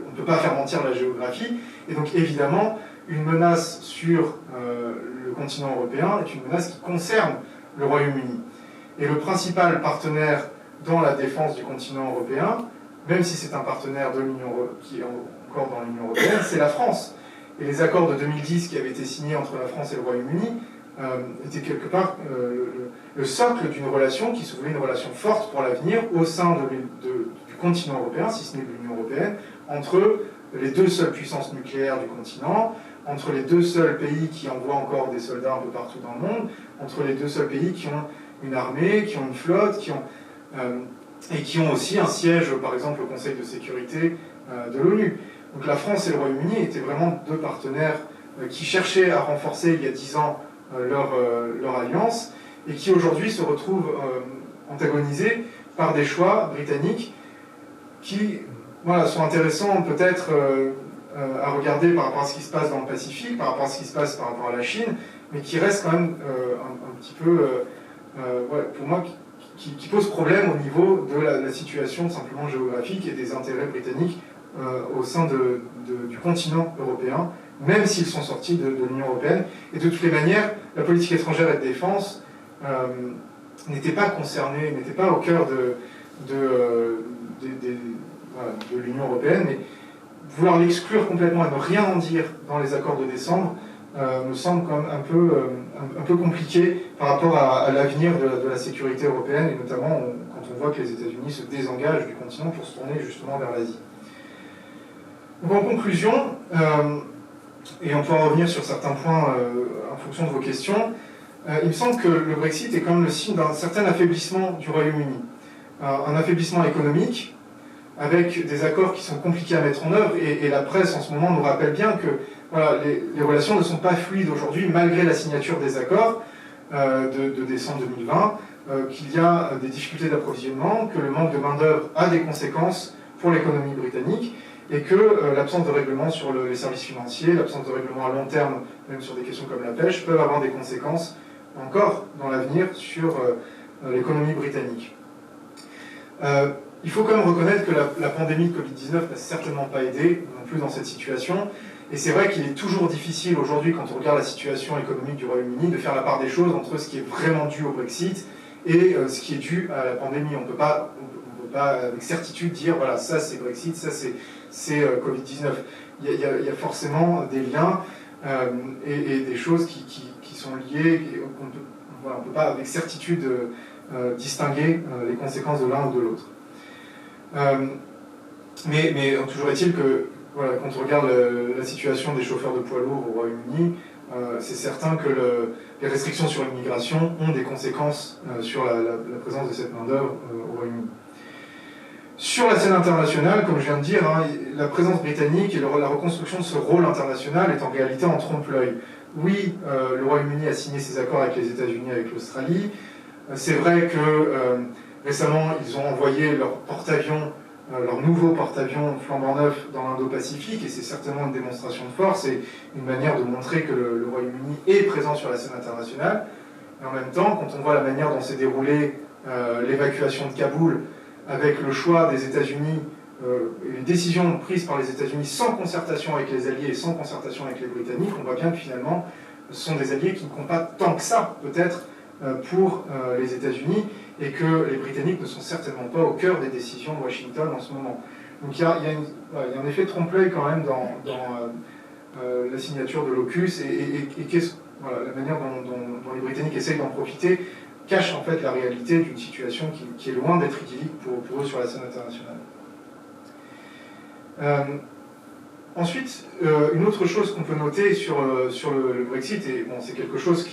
On ne peut pas faire mentir la géographie. Et donc évidemment, une menace sur le continent européen est une menace qui concerne le Royaume-Uni. Et le principal partenaire dans la défense du continent européen, même si c'est un partenaire de qui est encore dans l'Union européenne, c'est la France. Et les accords de 2010 qui avaient été signés entre la France et le Royaume-Uni étaient quelque part le socle d'une relation qui se voulait une relation forte pour l'avenir au sein du continent européen, si ce n'est de l'Union européenne, entre les deux seules puissances nucléaires du continent, entre les deux seuls pays qui envoient encore des soldats un peu partout dans le monde, entre les deux seuls pays qui ont une armée, qui ont une flotte, et qui ont aussi un siège, par exemple, au Conseil de sécurité de l'ONU. Donc la France et le Royaume-Uni étaient vraiment deux partenaires qui cherchaient à renforcer il y a 10 ans leur alliance et qui aujourd'hui se retrouvent antagonisés par des choix britanniques qui sont intéressants peut-être à regarder par rapport à ce qui se passe dans le Pacifique, par rapport à ce qui se passe par rapport à la Chine, mais qui restent quand même un petit peu, pour moi, qui pose problème au niveau de la situation simplement géographique et des intérêts britanniques au sein du continent européen, même s'ils sont sortis de l'Union européenne. Et de toutes les manières, la politique étrangère et de défense n'était pas concernée, n'était pas au cœur de l'Union européenne, mais vouloir l'exclure complètement et ne rien en dire dans les accords de décembre me semble quand même un peu compliqué par rapport à l'avenir de la sécurité européenne, et notamment quand on voit que les États-Unis se désengagent du continent pour se tourner justement vers l'Asie. Donc en conclusion, et on pourra revenir sur certains points en fonction de vos questions, il me semble que le Brexit est quand même le signe d'un certain affaiblissement du Royaume-Uni. Un affaiblissement économique, avec des accords qui sont compliqués à mettre en œuvre, et la presse en ce moment nous rappelle bien que voilà, les relations ne sont pas fluides aujourd'hui, malgré la signature des accords de décembre 2020, qu'il y a des difficultés d'approvisionnement, que le manque de main-d'œuvre a des conséquences pour l'économie britannique, et que l'absence de règlement sur les services financiers, l'absence de règlement à long terme, même sur des questions comme la pêche, peuvent avoir des conséquences encore dans l'avenir sur l'économie britannique. Il faut quand même reconnaître que la pandémie de Covid-19 n'a certainement pas aidé non plus dans cette situation. Et c'est vrai qu'il est toujours difficile aujourd'hui, quand on regarde la situation économique du Royaume-Uni, de faire la part des choses entre ce qui est vraiment dû au Brexit et ce qui est dû à la pandémie. On ne peut pas avec certitude dire voilà, ça c'est Brexit, ça c'est Covid-19. Il y a forcément des liens et des choses qui sont liées. On ne peut pas avec certitude distinguer les conséquences de l'un ou de l'autre. Mais toujours est-il que voilà, quand on regarde la situation des chauffeurs de poids lourds au Royaume-Uni, c'est certain que les restrictions sur l'immigration ont des conséquences sur la présence de cette main-d'œuvre au Royaume-Uni. Sur la scène internationale, comme je viens de dire, la présence britannique et la reconstruction de ce rôle international est en réalité en trompe-l'œil. Oui, le Royaume-Uni a signé ses accords avec les États-Unis, avec l'Australie. C'est vrai que récemment, ils ont envoyé leur porte-avions, leur nouveau porte-avions flambant neuf dans l'Indo-Pacifique, et c'est certainement une démonstration de force et une manière de montrer que le Royaume-Uni est présent sur la scène internationale. Et en même temps, quand on voit la manière dont s'est déroulée l'évacuation de Kaboul, avec le choix des États-Unis, et les décisions prises par les États-Unis sans concertation avec les Alliés et sans concertation avec les Britanniques, on voit bien que finalement, ce sont des Alliés qui ne comptent pas tant que ça, peut-être, pour les États-Unis, et que les Britanniques ne sont certainement pas au cœur des décisions de Washington en ce moment. Donc il y a un effet trompe-l'œil quand même dans la signature de l'AUKUS, et la manière dont les Britanniques essayent d'en profiter cache en fait la réalité d'une situation qui est loin d'être idyllique pour eux sur la scène internationale. Ensuite, une autre chose qu'on peut noter sur le Brexit, et bon, c'est quelque chose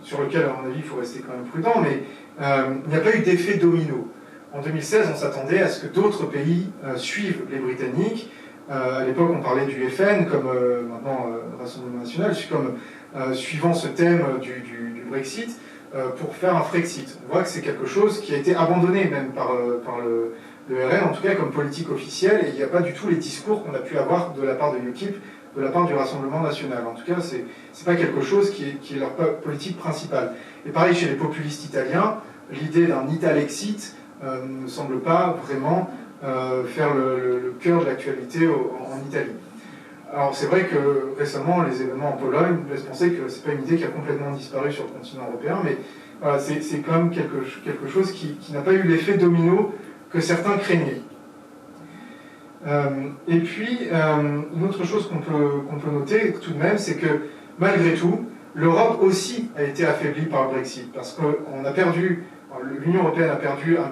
sur lequel, à mon avis, il faut rester quand même prudent, mais il n'y a pas eu d'effet domino. En 2016, on s'attendait à ce que d'autres pays suivent les Britanniques. À l'époque, on parlait du FN, comme maintenant Rassemblement National, comme suivant ce thème du Brexit, pour faire un Frexit. On voit que c'est quelque chose qui a été abandonné même par le RN, en tout cas comme politique officielle, et il n'y a pas du tout les discours qu'on a pu avoir de la part de UKIP, de la part du Rassemblement National. En tout cas, c'est pas quelque chose qui est leur politique principale. Et pareil chez les populistes italiens, l'idée d'un Italexit ne semble pas vraiment faire le cœur de l'actualité en Italie. Alors c'est vrai que récemment, les événements en Pologne laissent penser que c'est pas une idée qui a complètement disparu sur le continent européen, mais voilà, c'est quand même quelque chose qui n'a pas eu l'effet domino que certains craignaient. Et puis, une autre chose qu'on peut noter tout de même, c'est que malgré tout, l'Europe aussi a été affaiblie par le Brexit, parce que l'Union européenne a perdu un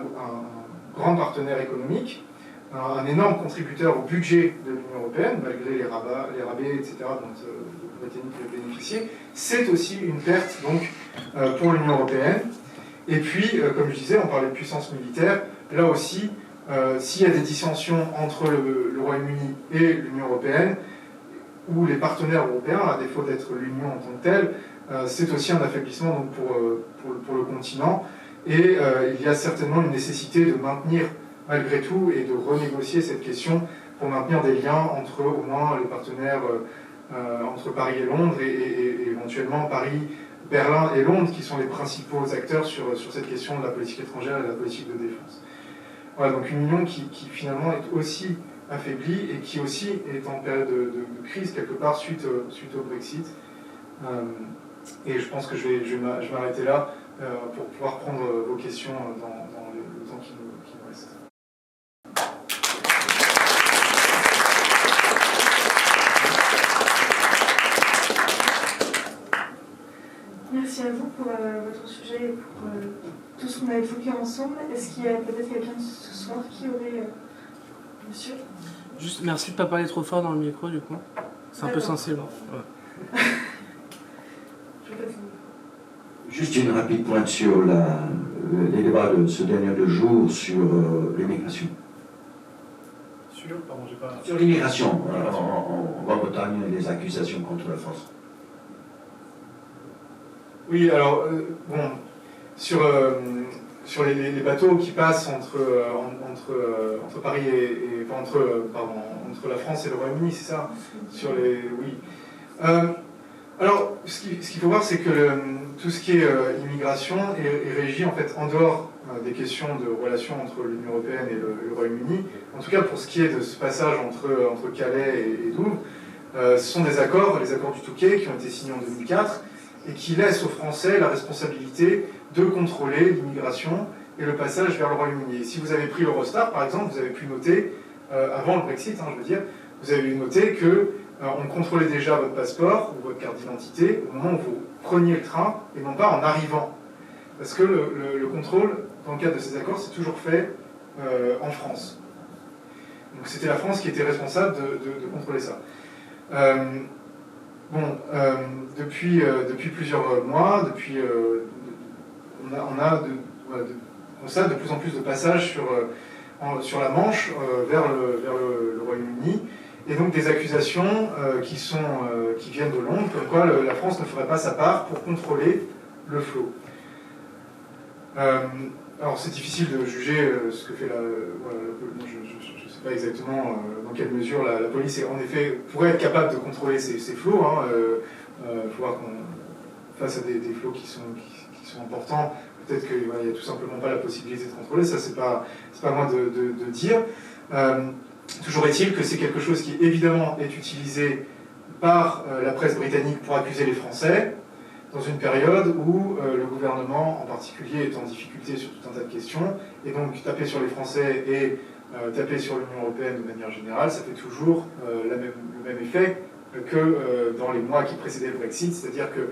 grand partenaire économique, un énorme contributeur au budget de l'Union européenne, malgré les rabais, etc., dont les Britanniques peuvent bénéficier. C'est aussi une perte donc, pour l'Union européenne. Et puis, comme je disais, on parlait de puissance militaire. Là aussi, s'il y a des dissensions entre le Royaume-Uni et l'Union européenne, ou les partenaires européens, à défaut d'être l'Union en tant que telle, c'est aussi un affaiblissement donc, pour le continent. Et il y a certainement une nécessité de maintenir malgré tout, et de renégocier cette question pour maintenir des liens entre au moins les partenaires entre Paris et Londres, et éventuellement Paris, Berlin et Londres, qui sont les principaux acteurs sur cette question de la politique étrangère et de la politique de défense. Voilà, donc une union qui finalement est aussi affaiblie, et qui aussi est en période de crise quelque part suite au Brexit. Et je pense que je vais m'arrêter là pour pouvoir prendre vos questions dans le temps qui nous reste. pour tout ce qu'on a évoqué ensemble. Est-ce qu'il y a peut-être quelqu'un ce soir qui aurait... Monsieur? Juste merci de ne pas parler trop fort dans le micro, du coup. C'est un peu sensible. Ouais. Juste une rapide pointe sur les débats de ce dernier 2 jours sur l'immigration. Pardon, j'ai pas... Sur l'immigration en Grande-Bretagne et les accusations contre la France. Oui, alors, bon, sur les bateaux qui passent entre Paris entre la France et le Royaume-Uni, c'est ça? Oui. Alors, ce qu'il faut voir, c'est que tout ce qui est immigration est régi en fait en dehors des questions de relations entre l'Union européenne et le Royaume-Uni. En tout cas, pour ce qui est de ce passage entre Calais et Douvres, ce sont des accords, les accords du Touquet, qui ont été signés en 2004, et qui laissent aux Français la responsabilité de contrôler l'immigration et le passage vers le Royaume-Uni. Et si vous avez pris l'Eurostar, par exemple, vous avez pu noter, avant le Brexit, je veux dire, vous avez noté que on contrôlait déjà votre passeport ou votre carte d'identité au moment où vous preniez le train, et non pas en arrivant. Parce que le contrôle, dans le cadre de ces accords, c'est toujours fait en France. Donc c'était la France qui était responsable de contrôler ça. Depuis plusieurs mois, on constate de plus en plus de passages sur la Manche vers le Royaume-Uni, et donc des accusations qui viennent de Londres, comme quoi la France ne ferait pas sa part pour contrôler le flot. Alors c'est difficile de juger ce que fait je ne sais pas exactement dans quelle mesure la police en effet pourrait être capable de contrôler ces flots. Il faut voir qu'on face à des flots qui sont importants, peut-être qu'il n'y a tout simplement pas la possibilité de contrôler, ça c'est pas à moi de dire. Toujours est-il que c'est quelque chose qui évidemment est utilisé par la presse britannique pour accuser les Français, dans une période où le gouvernement en particulier est en difficulté sur tout un tas de questions, et donc taper sur les Français et taper sur l'Union européenne de manière générale, ça fait toujours le même effet que dans les mois qui précédaient le Brexit, c'est-à-dire que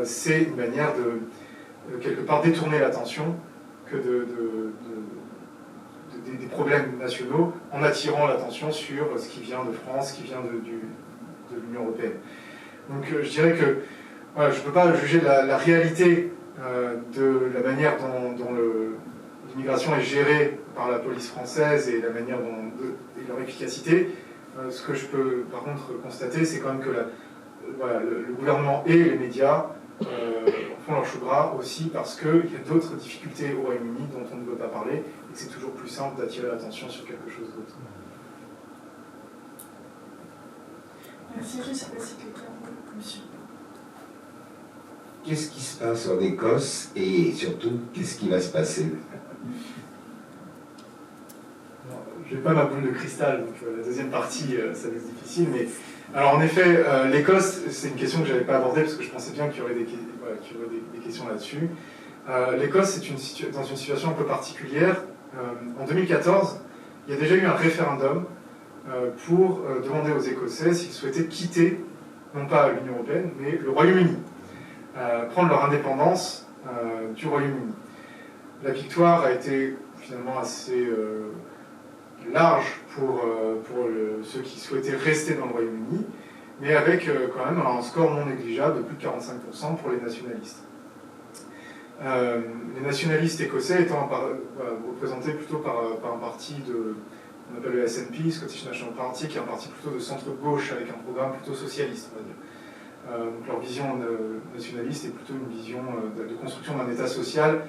c'est une manière de quelque part détourner l'attention que des problèmes nationaux en attirant l'attention sur ce qui vient de France, ce qui vient de l'Union européenne. Donc je dirais que voilà, je ne peux pas juger la réalité de la manière dont l'immigration est gérée par la police française et la manière et leur efficacité. Ce que je peux par contre constater, c'est quand même que le gouvernement et les médias font leur chou gras aussi parce qu'il y a d'autres difficultés au Royaume-Uni dont on ne veut pas parler et que c'est toujours plus simple d'attirer l'attention sur quelque chose d'autre. Merci, je ne sais pas si quelqu'un... Monsieur. Qu'est-ce qui se passe en Écosse et surtout, qu'est-ce qui va se passer? Je n'ai pas ma boule de cristal, donc la deuxième partie, ça va être difficile. Mais alors en effet, l'Écosse, c'est une question que je n'avais pas abordée parce que je pensais bien qu'il y aurait des questions là-dessus. L'Écosse est dans une situation un peu particulière. En 2014, il y a déjà eu un référendum pour demander aux Écossais s'ils souhaitaient quitter, non pas l'Union européenne, mais le Royaume-Uni. Prendre leur indépendance du Royaume-Uni. La victoire a été finalement assez large pour ceux qui souhaitaient rester dans le Royaume-Uni, mais avec quand même un score non négligeable de plus de 45% pour les nationalistes. Les nationalistes écossais étant représentés plutôt par un parti on appelle le SNP, Scottish National Party, qui est un parti plutôt de centre-gauche avec un programme plutôt socialiste, on va dire. Donc leur vision nationaliste est plutôt une vision de construction d'un État social.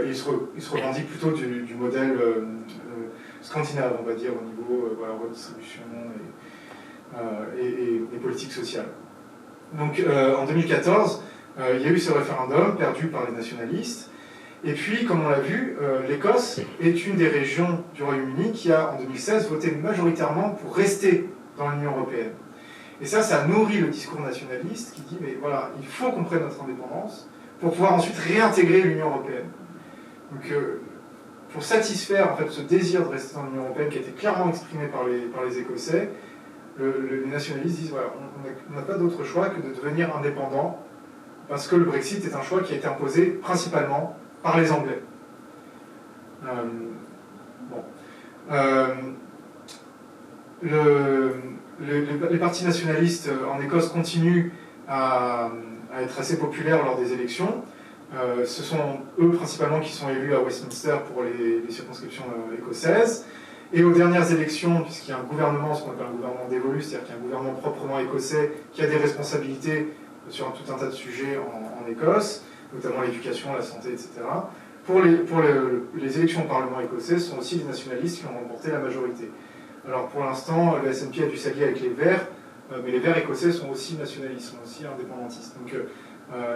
Ils se revendiquent plutôt du modèle scandinave, on va dire, au niveau redistribution et politique sociale. Donc en 2014, il y a eu ce référendum perdu par les nationalistes. Et puis, comme on l'a vu, l'Écosse est une des régions du Royaume-Uni qui a, en 2016, voté majoritairement pour rester dans l'Union européenne. Et ça nourrit le discours nationaliste qui dit, mais voilà, il faut qu'on prenne notre indépendance pour pouvoir ensuite réintégrer l'Union européenne. Donc, pour satisfaire en fait, ce désir de rester dans l'Union européenne qui a été clairement exprimé par les Écossais, les nationalistes disent, voilà, on n'a pas d'autre choix que de devenir indépendant parce que le Brexit est un choix qui a été imposé principalement par les Anglais. Les partis nationalistes en Écosse continuent à être assez populaires lors des élections. Ce sont eux principalement qui sont élus à Westminster pour les circonscriptions écossaises. Et aux dernières élections, puisqu'il y a un gouvernement, ce qu'on appelle un gouvernement dévolu, c'est-à-dire qu'il y a un gouvernement proprement écossais qui a des responsabilités sur tout un tas de sujets en Écosse, notamment l'éducation, la santé, etc. Pour les élections au Parlement écossais, ce sont aussi les nationalistes qui ont remporté la majorité. Alors pour l'instant, le SNP a dû s'allier avec les Verts, mais les Verts écossais sont aussi nationalistes, sont aussi indépendantistes. Donc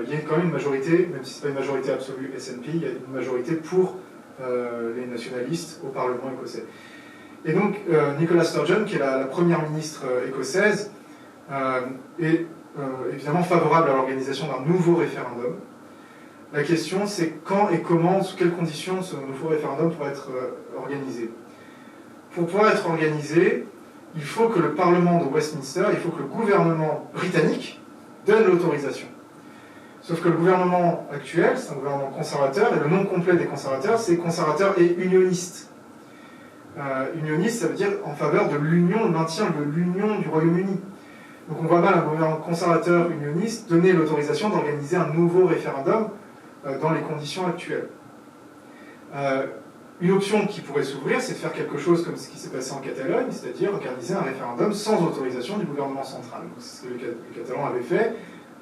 il y a quand même une majorité, même si ce n'est pas une majorité absolue SNP, il y a une majorité pour les nationalistes au Parlement écossais. Et donc Nicola Sturgeon, qui est la première ministre écossaise, est évidemment favorable à l'organisation d'un nouveau référendum. La question, c'est quand et comment, sous quelles conditions ce nouveau référendum pourra être organisé. Pour pouvoir être organisé, il faut que le Parlement de Westminster, il faut que le gouvernement britannique donne l'autorisation. Sauf que le gouvernement actuel, c'est un gouvernement conservateur, et le nom complet des conservateurs, c'est conservateur et unioniste. Unioniste, ça veut dire en faveur de l'union, le maintien de l'union du Royaume-Uni. Donc on voit mal un gouvernement conservateur unioniste donner l'autorisation d'organiser un nouveau référendum dans les conditions actuelles. Une option qui pourrait s'ouvrir, c'est de faire quelque chose comme ce qui s'est passé en Catalogne, c'est-à-dire organiser un référendum sans autorisation du gouvernement central. C'est ce que les Catalans avaient fait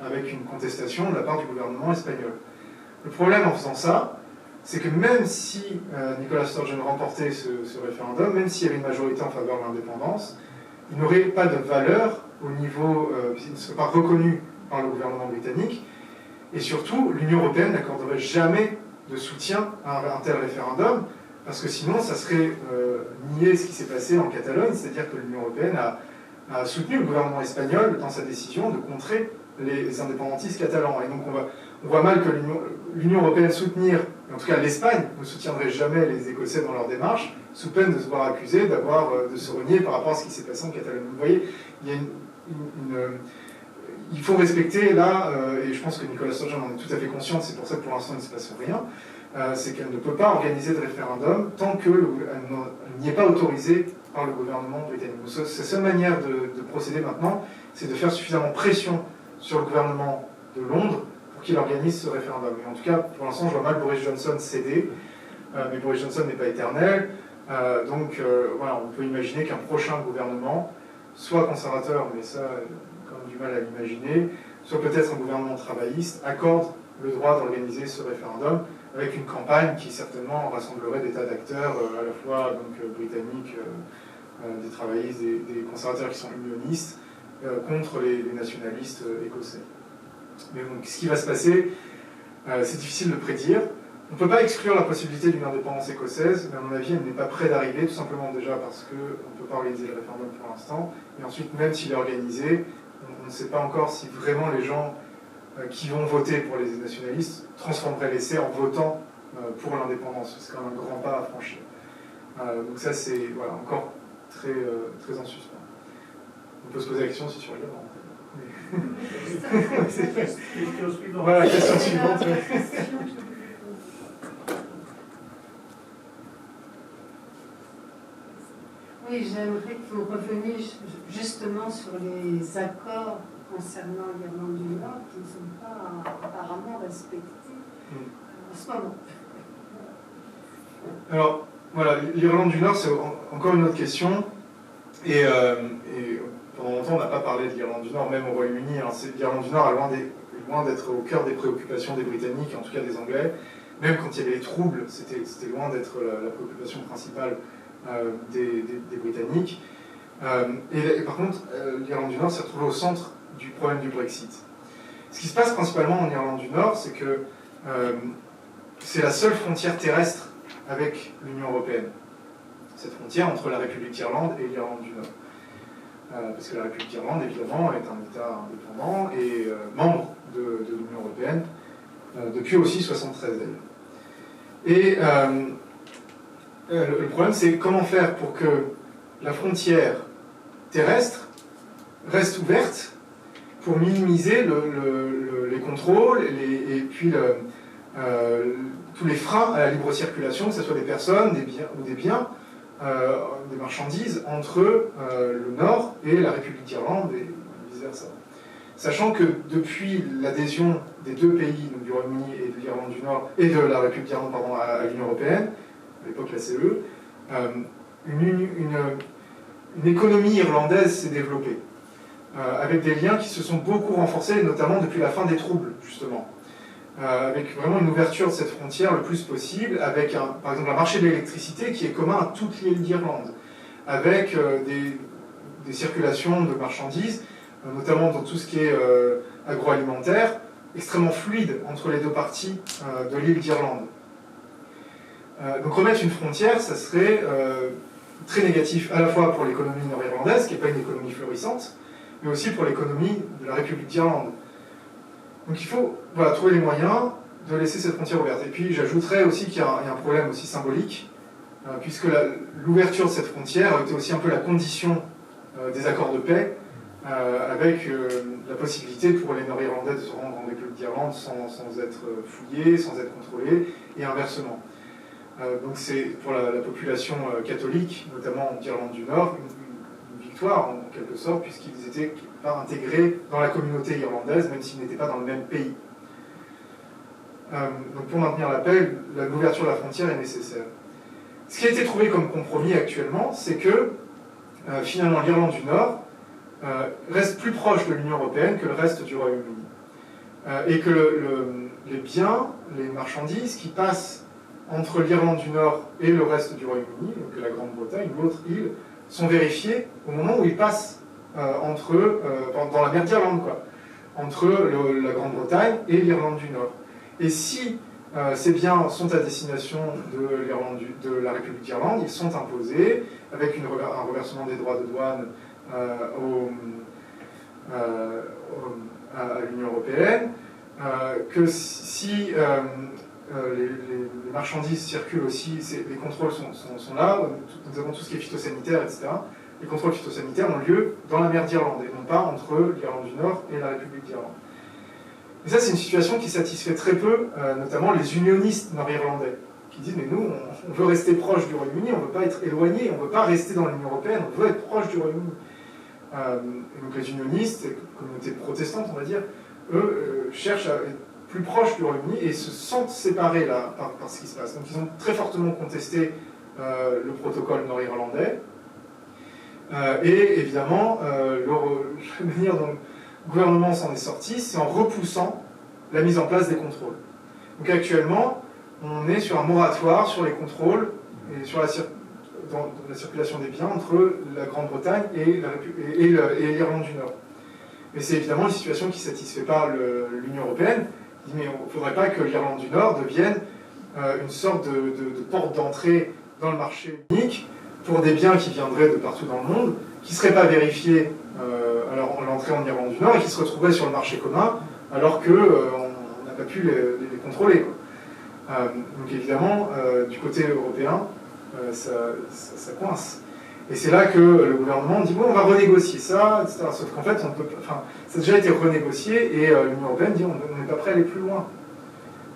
avec une contestation de la part du gouvernement espagnol. Le problème en faisant ça, c'est que même si Nicola Sturgeon remportait ce référendum, même s'il y avait une majorité en faveur de l'indépendance, il n'aurait pas de valeur au niveau, il ne serait pas reconnu par le gouvernement britannique, et surtout, l'Union européenne n'accorderait jamais de soutien à un tel référendum, parce que sinon, ça serait nier ce qui s'est passé en Catalogne, c'est-à-dire que l'Union européenne a soutenu le gouvernement espagnol dans sa décision de contrer les indépendantistes catalans. Et donc on voit mal que l'Union européenne soutenir, en tout cas l'Espagne, ne soutiendrait jamais les Écossais dans leur démarche, sous peine de se voir accusé de se renier par rapport à ce qui s'est passé en Catalogne. Vous voyez, il y a il faut respecter là, et je pense que Nicola Sturgeon en est tout à fait consciente, c'est pour ça que pour l'instant il ne se passe rien, c'est qu'elle ne peut pas organiser de référendum tant qu'elle n'y est pas autorisée par le gouvernement britannique. Sa seule manière de procéder maintenant, c'est de faire suffisamment pression sur le gouvernement de Londres pour qu'il organise ce référendum. Et en tout cas, pour l'instant, je vois mal Boris Johnson céder, mais Boris Johnson n'est pas éternel, donc voilà, on peut imaginer qu'un prochain gouvernement, soit conservateur, mais ça, quand même du mal à l'imaginer, soit peut-être un gouvernement travailliste, accorde le droit d'organiser ce référendum avec une campagne qui certainement rassemblerait des tas d'acteurs, à la fois donc, britanniques, des travaillistes, des conservateurs qui sont unionistes, contre les nationalistes écossais. Mais donc, ce qui va se passer, c'est difficile de prédire. On ne peut pas exclure la possibilité d'une indépendance écossaise, mais à mon avis, elle n'est pas près d'arriver, tout simplement déjà parce qu'on ne peut pas organiser le référendum pour l'instant, et ensuite, même s'il est organisé, on ne sait pas encore si vraiment les gens qui vont voter pour les nationalistes transformeraient l'essai en votant pour l'indépendance. C'est quand même un grand pas à franchir. Donc ça, c'est voilà, encore très, très en suspens. On peut se poser la question si sur le Voilà, question suivante. Oui, j'aimerais que vous reveniez justement sur les accords concernant l'Irlande du Nord qui ne sont pas apparemment respectés en ce moment. Alors, voilà, l'Irlande du Nord, c'est encore une autre question. Et pendant longtemps, on n'a pas parlé de l'Irlande du Nord, même au Royaume-Uni. L'Irlande du Nord est loin d'être au cœur des préoccupations des Britanniques, en tout cas des Anglais. Même quand il y avait les troubles, c'était loin d'être la préoccupation principale des Britanniques. Et par contre, l'Irlande du Nord s'est retrouvée au centre du problème du Brexit. Ce qui se passe principalement en Irlande du Nord, c'est que c'est la seule frontière terrestre avec l'Union européenne. Cette frontière entre la République d'Irlande et l'Irlande du Nord. Parce que la République d'Irlande, évidemment, est un État indépendant et membre de l'Union européenne depuis aussi 1973 d'ailleurs. Et le problème, c'est comment faire pour que la frontière terrestre reste ouverte pour minimiser les contrôles et puis tous les freins à la libre circulation, que ce soit des personnes, des biens ou des marchandises, entre le Nord et la République d'Irlande et vice-versa. Sachant que depuis l'adhésion des deux pays, donc du Royaume-Uni et de l'Irlande du Nord, et de la République d'Irlande à l'Union européenne, à l'époque la CE, une économie irlandaise s'est développée, avec des liens qui se sont beaucoup renforcés, notamment depuis la fin des troubles, justement. Avec vraiment une ouverture de cette frontière le plus possible, avec par exemple un marché de l'électricité qui est commun à toute l'île d'Irlande, avec des circulations de marchandises, notamment dans tout ce qui est agroalimentaire, extrêmement fluide entre les deux parties de l'île d'Irlande. Donc remettre une frontière, ça serait très négatif à la fois pour l'économie nord-irlandaise, qui n'est pas une économie florissante, mais aussi pour l'économie de la République d'Irlande. Donc il faut trouver les moyens de laisser cette frontière ouverte. Et puis j'ajouterais aussi qu'il y a un problème aussi symbolique, puisque l'ouverture de cette frontière a été aussi un peu la condition des accords de paix, avec la possibilité pour les Nord-Irlandais de se rendre en République d'Irlande sans être fouillés, sans être contrôlés, et inversement. Donc c'est pour la population catholique, notamment d'Irlande du Nord, une victoire en quelque sorte, puisqu'ils n'étaient pas intégrés dans la communauté irlandaise, même s'ils n'étaient pas dans le même pays. Donc pour maintenir la paix, l'ouverture de la frontière est nécessaire. Ce qui a été trouvé comme compromis actuellement, c'est que finalement l'Irlande du Nord reste plus proche de l'Union européenne que le reste du Royaume-Uni. Et que les biens, les marchandises qui passent entre l'Irlande du Nord et le reste du Royaume-Uni, donc la Grande-Bretagne, l'autre île, sont vérifiés au moment où ils passent dans la mer d'Irlande, entre la Grande-Bretagne et l'Irlande du Nord. Et si ces biens sont à destination de la République d'Irlande, ils sont imposés avec un reversement des droits de douane à l'Union européenne, que si les marchandises circulent aussi, les contrôles sont là, nous avons tout ce qui est phytosanitaire, etc. Les contrôles phytosanitaires ont lieu dans la mer d'Irlande, et non pas entre l'Irlande du Nord et la République d'Irlande. Et ça, c'est une situation qui satisfait très peu, notamment les unionistes nord-irlandais, qui disent, mais nous, on veut rester proche du Royaume-Uni, on ne veut pas être éloigné, on ne veut pas rester dans l'Union européenne, on veut être proche du Royaume-Uni. Et donc les unionistes, les communautés protestantes, on va dire, eux, cherchent à être plus proches du Royaume-Uni et se sentent séparés là, par ce qui se passe. Donc ils ont très fortement contesté le protocole nord-irlandais. Et évidemment, la manière dont le gouvernement s'en est sorti, c'est en repoussant la mise en place des contrôles. Donc actuellement, on est sur un moratoire sur les contrôles et sur dans la circulation des biens entre la Grande-Bretagne et l'Irlande du Nord. Mais c'est évidemment une situation qui ne satisfait pas l'Union européenne. Il dit, mais il ne faudrait pas que l'Irlande du Nord devienne une sorte de porte d'entrée dans le marché unique pour des biens qui viendraient de partout dans le monde, qui ne seraient pas vérifiés à l'entrée en Irlande du Nord et qui se retrouveraient sur le marché commun alors qu'on n'a pas pu les contrôler. Donc évidemment, du côté européen, ça coince. Et c'est là que le gouvernement dit, bon, on va renégocier ça, etc. Sauf qu'en fait, ça a déjà été renégocié et l'Union européenne dit, on n'est pas prêt à aller plus loin.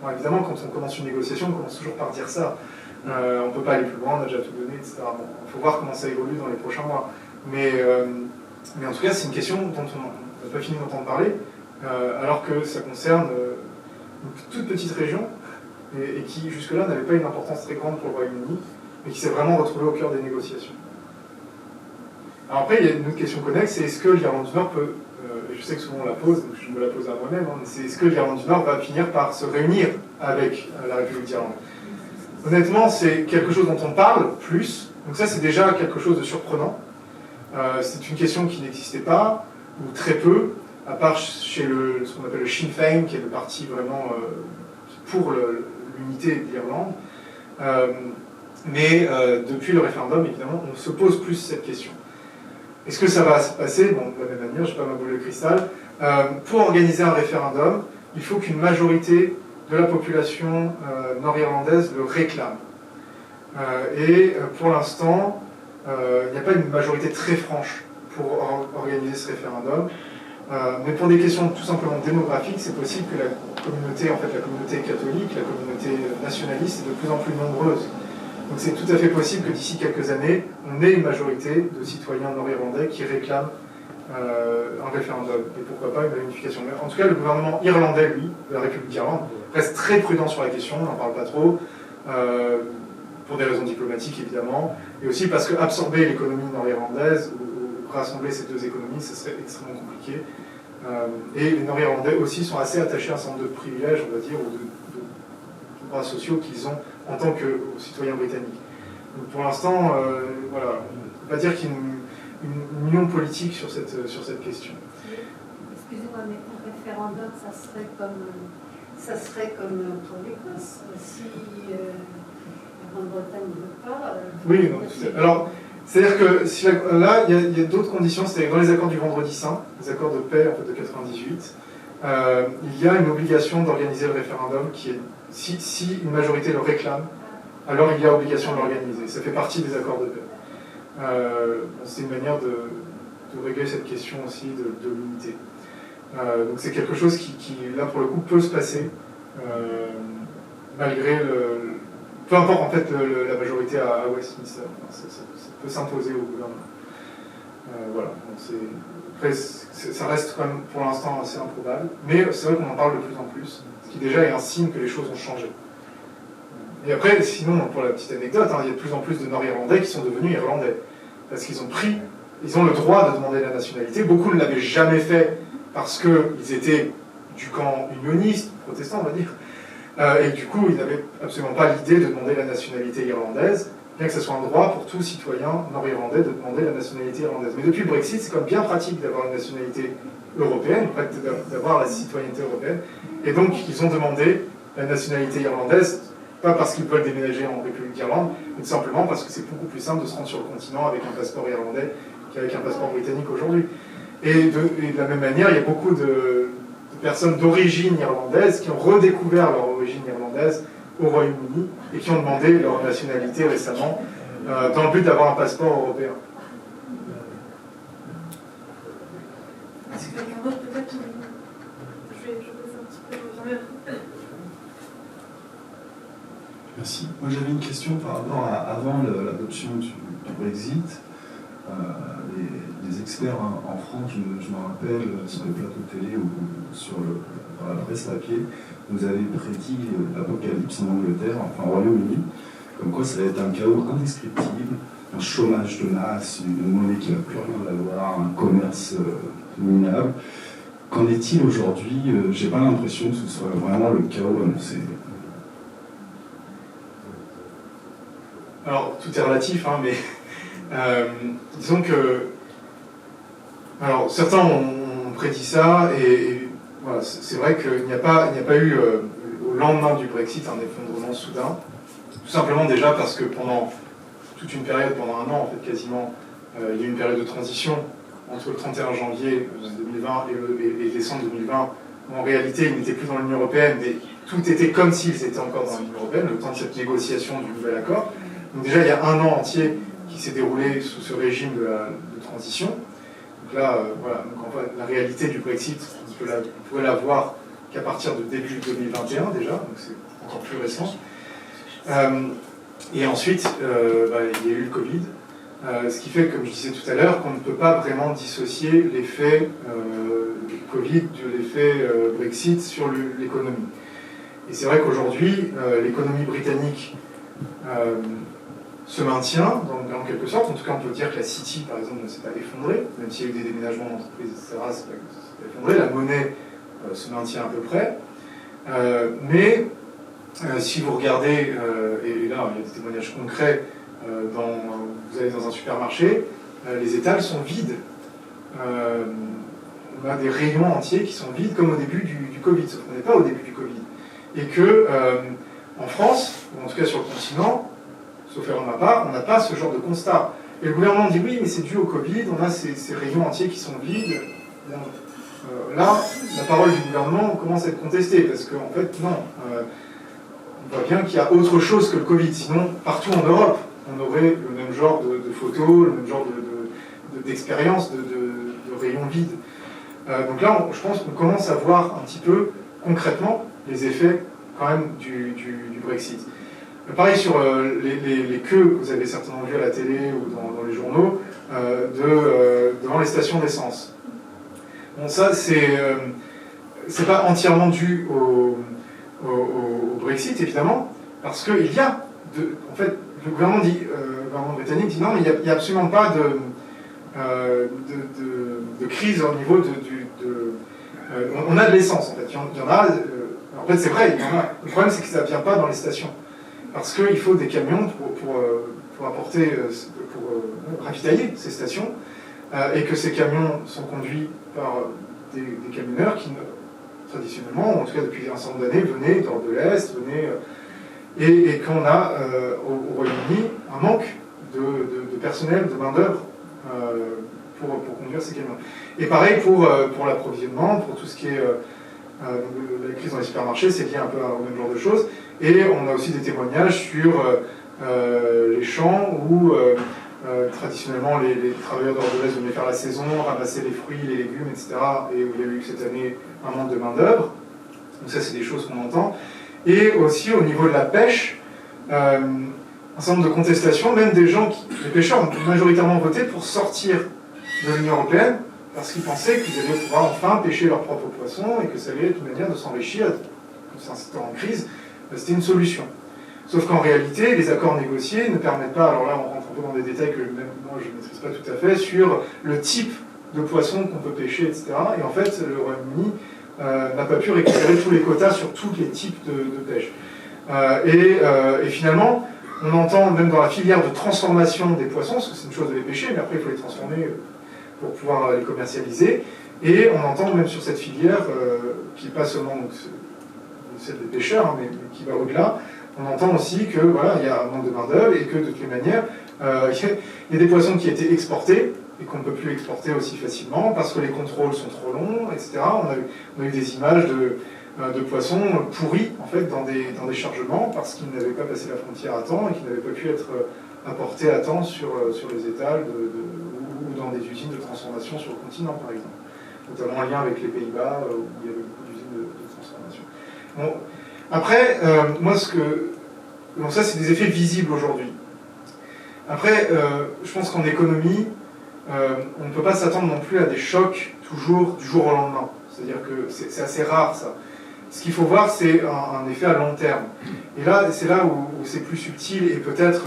Bon, évidemment, quand on commence une négociation, on commence toujours par dire ça. On ne peut pas aller plus loin, on a déjà tout donné, etc. Bon, il faut voir comment ça évolue dans les prochains mois. Mais en tout cas, c'est une question dont on n'a pas fini d'entendre parler, alors que ça concerne une toute petite région et qui, jusque-là, n'avait pas une importance très grande pour le Royaume-Uni, mais qui s'est vraiment retrouvée au cœur des négociations. Alors après, il y a une autre question connexe, c'est est-ce que l'Irlande du Nord peut, je sais que souvent on la pose, donc je me la pose à moi-même, mais c'est est-ce que l'Irlande du Nord va finir par se réunir avec la République d'Irlande? Honnêtement, c'est quelque chose dont on parle plus, donc ça c'est déjà quelque chose de surprenant. C'est une question qui n'existait pas, ou très peu, à part chez ce qu'on appelle le Sinn Féin, qui est le parti vraiment pour l'unité de l'Irlande. Mais depuis le référendum, évidemment, on se pose plus cette question. Est-ce que ça va se passer? Bon, de la même manière, je n'ai pas ma boule de cristal. Pour organiser un référendum, il faut qu'une majorité de la population nord-irlandaise le réclame. Et pour l'instant, il n'y a pas une majorité très franche pour organiser ce référendum. Mais pour des questions tout simplement démographiques, c'est possible que la communauté catholique, la communauté nationaliste est de plus en plus nombreuse. Donc c'est tout à fait possible que d'ici quelques années, on ait une majorité de citoyens nord-irlandais qui réclament un référendum, et pourquoi pas une réunification. Mais en tout cas, le gouvernement irlandais, lui, de la République d'Irlande, reste très prudent sur la question, on n'en parle pas trop, pour des raisons diplomatiques évidemment, et aussi parce qu'absorber l'économie nord-irlandaise, ou rassembler ces deux économies, ce serait extrêmement compliqué. Et les nord-irlandais aussi sont assez attachés à un certain nombre de privilèges, on va dire, ou de droits sociaux qu'ils ont en tant que citoyens britanniques. Donc pour l'instant, voilà, on ne peut pas dire qu'il y a une union politique sur cette question. Excusez-moi, mais un référendum, ça serait comme pour l'Écosse. Si la Grande-Bretagne ne veut pas... Oui, non, alors, c'est-à-dire que si là, il y a d'autres conditions, c'est-à-dire dans les accords du Vendredi Saint, les accords de paix en fait, de 98, il y a une obligation d'organiser le référendum qui est, si une majorité le réclame, alors il y a obligation de l'organiser. Ça fait partie des accords de paix. C'est une manière de régler cette question aussi de l'unité. Donc c'est quelque chose qui, là pour le coup, peut se passer, malgré peu importe en fait la majorité à Westminster. Enfin, ça peut s'imposer au gouvernement. Voilà. Donc après, ça reste quand même pour l'instant assez improbable, mais c'est vrai qu'on en parle de plus en plus, ce qui déjà est un signe que les choses ont changé. Et après, sinon, pour la petite anecdote, il y a de plus en plus de Nord-Irlandais qui sont devenus Irlandais, parce qu'ils ont le droit de demander la nationalité. Beaucoup ne l'avaient jamais fait parce qu'ils étaient du camp unioniste, protestant, on va dire, et du coup, ils n'avaient absolument pas l'idée de demander la nationalité irlandaise, bien que ce soit un droit pour tout citoyen nord-irlandais de demander la nationalité irlandaise. Mais depuis le Brexit, c'est quand même bien pratique d'avoir une nationalité européenne, d'avoir la citoyenneté européenne, et donc ils ont demandé la nationalité irlandaise, pas parce qu'ils veulent déménager en République d'Irlande, mais tout simplement parce que c'est beaucoup plus simple de se rendre sur le continent avec un passeport irlandais qu'avec un passeport britannique aujourd'hui. Et de la même manière, il y a beaucoup de personnes d'origine irlandaise qui ont redécouvert leur origine irlandaise au Royaume-Uni et qui ont demandé leur nationalité récemment dans le but d'avoir un passeport européen. Est-ce que quelqu'un d'autre peut-être je vais baisse un petit peu, Merci. Moi j'avais une question par rapport à avant l'adoption du Brexit. Les experts en France, je me rappelle, sur les plateaux de télé ou dans la presse papier, vous avez prédit l'apocalypse en Angleterre, enfin au Royaume-Uni, comme quoi ça va être un chaos indescriptible, un chômage de masse, une monnaie qui ne va plus rien valoir, un commerce minable. Qu'en est-il aujourd'hui? J'ai pas l'impression que ce soit vraiment le chaos annoncé. Alors, tout est relatif, mais disons que... Alors, certains ont prédit ça, et voilà, c'est vrai qu'il n'y a pas eu, au lendemain du Brexit, un effondrement soudain, tout simplement déjà parce que pendant toute une période, pendant un an, en fait, quasiment, il y a eu une période de transition entre le 31 janvier 2020 et décembre 2020, où en réalité, ils n'étaient plus dans l'Union européenne, mais tout était comme s'ils étaient encore dans l'Union européenne, le temps de cette négociation du nouvel accord. Donc déjà, il y a un an entier qui s'est déroulé sous ce régime de transition. Donc là, voilà, donc en fait, la réalité du Brexit, on pourrait la voir qu'à partir de début 2021 déjà, donc c'est encore plus récent. Et ensuite, il y a eu le Covid, ce qui fait, comme je disais tout à l'heure, qu'on ne peut pas vraiment dissocier l'effet Covid de l'effet Brexit sur l'économie. Et c'est vrai qu'aujourd'hui, l'économie britannique se maintient, en quelque sorte. En tout cas, on peut dire que la City, par exemple, ne s'est pas effondrée, même s'il y a eu des déménagements d'entreprises, etc., c'est pas que ça s'est effondré. La monnaie se maintient à peu près. Mais si vous regardez, et là, il y a des témoignages concrets, vous allez dans un supermarché, les étals sont vides. On a des rayons entiers qui sont vides, comme au début du Covid, sauf qu'on n'est pas au début du Covid. Et que, en France, ou en tout cas sur le continent, sauf erreur de ma part, on n'a pas ce genre de constat. Et le gouvernement dit oui, mais c'est dû au Covid, on a ces rayons entiers qui sont vides. Là, la parole du gouvernement commence à être contestée, parce qu'en fait, non. On voit bien qu'il y a autre chose que le Covid. Sinon, partout en Europe, on aurait le même genre de photos, le même genre d'expérience de rayons vides. Donc là, je pense qu'on commence à voir un petit peu concrètement les effets quand même du Brexit. Pareil sur les queues que vous avez certainement vues à la télé ou dans les journaux devant les stations d'essence. Bon, ça, c'est pas entièrement dû au Brexit, évidemment, parce qu'il y a, en fait, le gouvernement britannique dit non, mais il n'y a absolument pas de crise au niveau on a de l'essence, en fait. Il y en a, en fait, c'est vrai, il y en a. Le problème, c'est que ça ne vient pas dans les stations. Parce qu'il faut des camions pour apporter, pour ravitailler ces stations, et que ces camions sont conduits par des camionneurs qui, traditionnellement, en tout cas depuis un certain nombre d'années, venaient d'Europe de l'Est, et qu'on a au Royaume-Uni un manque de personnel, de main-d'œuvre pour conduire ces camions. Et pareil pour l'approvisionnement, pour tout ce qui est la crise dans les supermarchés, c'est lié un peu au même genre de choses. Et on a aussi des témoignages sur les champs où traditionnellement les travailleurs d'Europe de l'Est venaient faire la saison, ramasser les fruits, les légumes, etc. Et où il y a eu cette année un manque de main-d'œuvre. Donc ça, c'est des choses qu'on entend. Et aussi au niveau de la pêche, un certain nombre de contestations, même des pêcheurs ont majoritairement voté pour sortir de l'Union européenne parce qu'ils pensaient qu'ils allaient pouvoir enfin pêcher leurs propres poissons et que ça allait être une manière de s'enrichir, comme c'était en crise, c'était une solution. Sauf qu'en réalité, les accords négociés ne permettent pas, alors là on rentre un peu dans des détails que même moi je ne maîtrise pas tout à fait, sur le type de poissons qu'on peut pêcher, etc. Et en fait, le Royaume-Uni n'a pas pu récupérer tous les quotas sur tous les types de pêche. Et finalement, on entend même dans la filière de transformation des poissons, parce que c'est une chose de les pêcher, mais après il faut les transformer pour pouvoir les commercialiser. Et on entend même sur cette filière, qui n'est pas seulement celle des pêcheurs, hein, mais qui va au-delà, on entend aussi que voilà, il y a un manque de main-d'œuvre et que de toutes les manières, il y a des poissons qui étaient exportés et qu'on ne peut plus exporter aussi facilement parce que les contrôles sont trop longs, etc. On a eu des images de poissons pourris en fait dans des chargements parce qu'ils n'avaient pas passé la frontière à temps et qu'ils n'avaient pas pu être apportés à temps sur les étals ou dans des usines de transformation sur le continent par exemple, notamment en lien avec les Pays-Bas où il y avait beaucoup d'usines de transformation. Bon, après, donc ça c'est des effets visibles aujourd'hui. Après, je pense qu'en économie, on ne peut pas s'attendre non plus à des chocs toujours du jour au lendemain. C'est-à-dire que c'est assez rare ça. Ce qu'il faut voir, c'est un effet à long terme. Et là, c'est là où c'est plus subtil et peut-être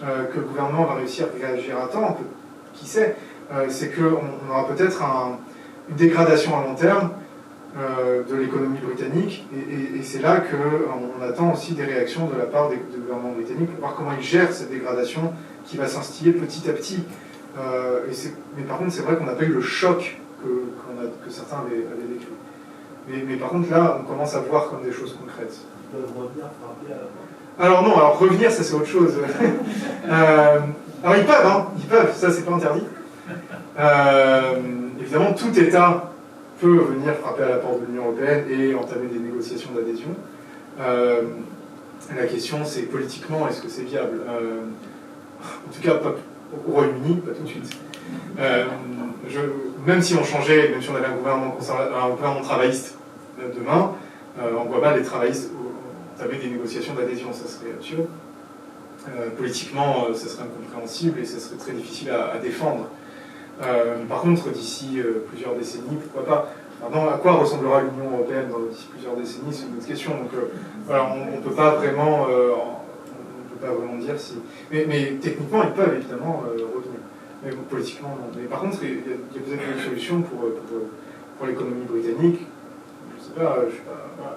que le gouvernement va réussir à réagir à temps, qui sait, c'est qu'on aura peut-être une dégradation à long terme de l'économie britannique et c'est là qu'on attend aussi des réactions de la part du gouvernement britannique pour voir comment il gère cette dégradation qui va s'instiller petit à petit. Mais par contre, c'est vrai qu'on n'a pas eu le choc que certains avaient vécu. Mais par contre, là, on commence à voir comme des choses concrètes. Ils peuvent revenir frapper à la porte. Alors non, alors revenir, ça c'est autre chose. Alors ils peuvent, ça c'est pas interdit. Évidemment, tout État peut venir frapper à la porte de l'Union européenne et entamer des négociations d'adhésion. La question c'est politiquement, est-ce que c'est viable en tout cas, pas au Royaume-Uni, pas tout de suite. Même si on changeait, même si on avait un gouvernement travailliste demain, on voit mal les travaillistes entamer des négociations d'adhésion, ça serait absurde. Politiquement, ça serait incompréhensible et ça serait très difficile à défendre. Par contre, d'ici plusieurs décennies, pourquoi pas. Maintenant, à quoi ressemblera l'Union européenne d'ici plusieurs décennies, c'est une autre question. Donc, voilà, on ne peut pas vraiment dire si. Mais techniquement, ils peuvent évidemment revenir. Mais politiquement, non. Mais par contre, il y a peut-être une solution pour l'économie britannique. Je sais pas, voilà,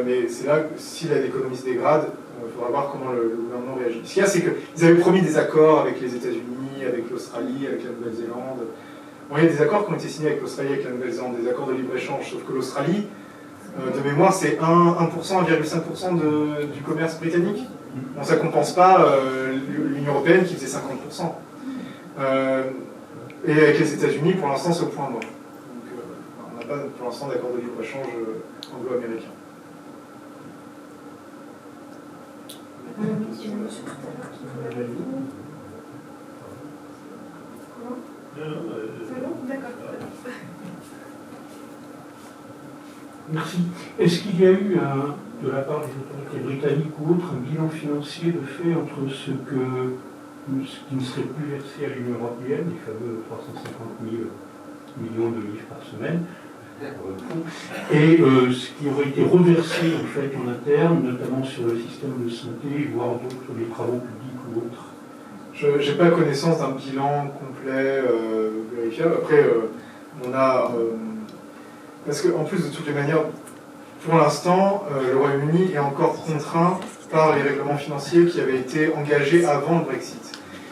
mais c'est là que si l'économie se dégrade, il faudra voir comment le gouvernement réagit. Ce qu'il y a, c'est qu'ils avaient promis des accords avec les États-Unis, avec l'Australie, avec la Nouvelle-Zélande. Bon, il y a des accords qui ont été signés avec l'Australie, avec la Nouvelle-Zélande, des accords de libre-échange, sauf que l'Australie, de mémoire, c'est 1,5% du commerce britannique. Bon, ça ne compense pas l'Union européenne qui faisait 50%. Et avec les États-Unis, pour l'instant, c'est au point mort. Donc, on n'a pas pour l'instant d'accord de libre-échange anglo-américain. Il y a un monsieur tout à l'heure qui voulait répondre. Comment? C'est bon? D'accord. Merci. Est-ce qu'il y a eu, de la part des autorités britanniques ou autres, un bilan financier de fait entre ce qui ne serait plus versé à l'Union européenne, les fameux 350 000 millions de livres par semaine, et ce qui aurait été reversé en fait en interne, notamment sur le système de santé, voire d'autres, les travaux publics ou autres? Je n'ai pas connaissance d'un bilan complet vérifiable. Après, on a... parce qu'en plus, de toutes les manières, pour l'instant, le Royaume-Uni est encore contraint par les règlements financiers qui avaient été engagés avant le Brexit.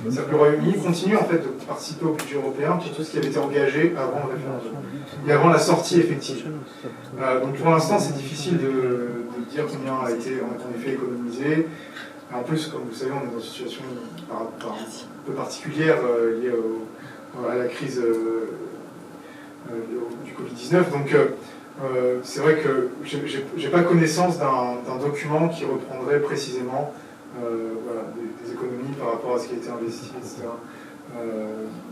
C'est-à-dire que le Royaume-Uni continue en fait de participer au budget européen pour tout ce qui avait été engagé avant le référendum et avant la sortie effective. Donc pour l'instant, c'est difficile de dire combien a été en effet économisé. En plus, comme vous savez, on est dans une situation un peu particulière liée à la crise du Covid-19. Donc c'est vrai que je n'ai pas connaissance d'un document qui reprendrait précisément voilà, des économies par rapport à ce qui a été investi, etc.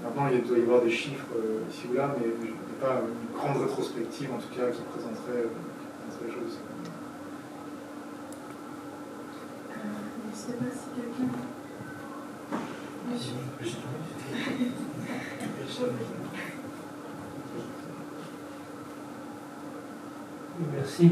Maintenant, il doit y avoir des chiffres ici ou là, mais je n'ai pas une grande rétrospective, en tout cas, qui présenterait les choses. Je ne sais pas si quelqu'un... Monsieur. Merci.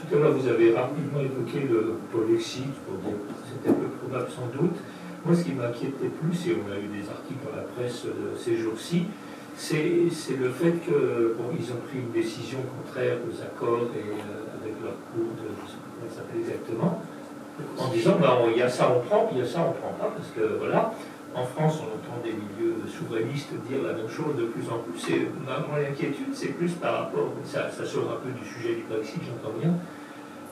Tout à l'heure, vous avez rapidement évoqué le Polexit, pour dire que c'était peu probable sans doute. Moi, ce qui m'inquiétait plus, et on a eu des articles dans la presse ces jours-ci, c'est le fait qu'ils ont pris une décision contraire aux accords et avec leur cours, je ne sais pas comment ça s'appelle exactement, en disant il y a ça on prend, puis il y a ça on prend pas, parce que voilà, en France on entend des milieux souverainistes dire la même chose de plus en plus, et mon inquiétude c'est plus par rapport, ça sort un peu du sujet du Brexit, j'entends bien,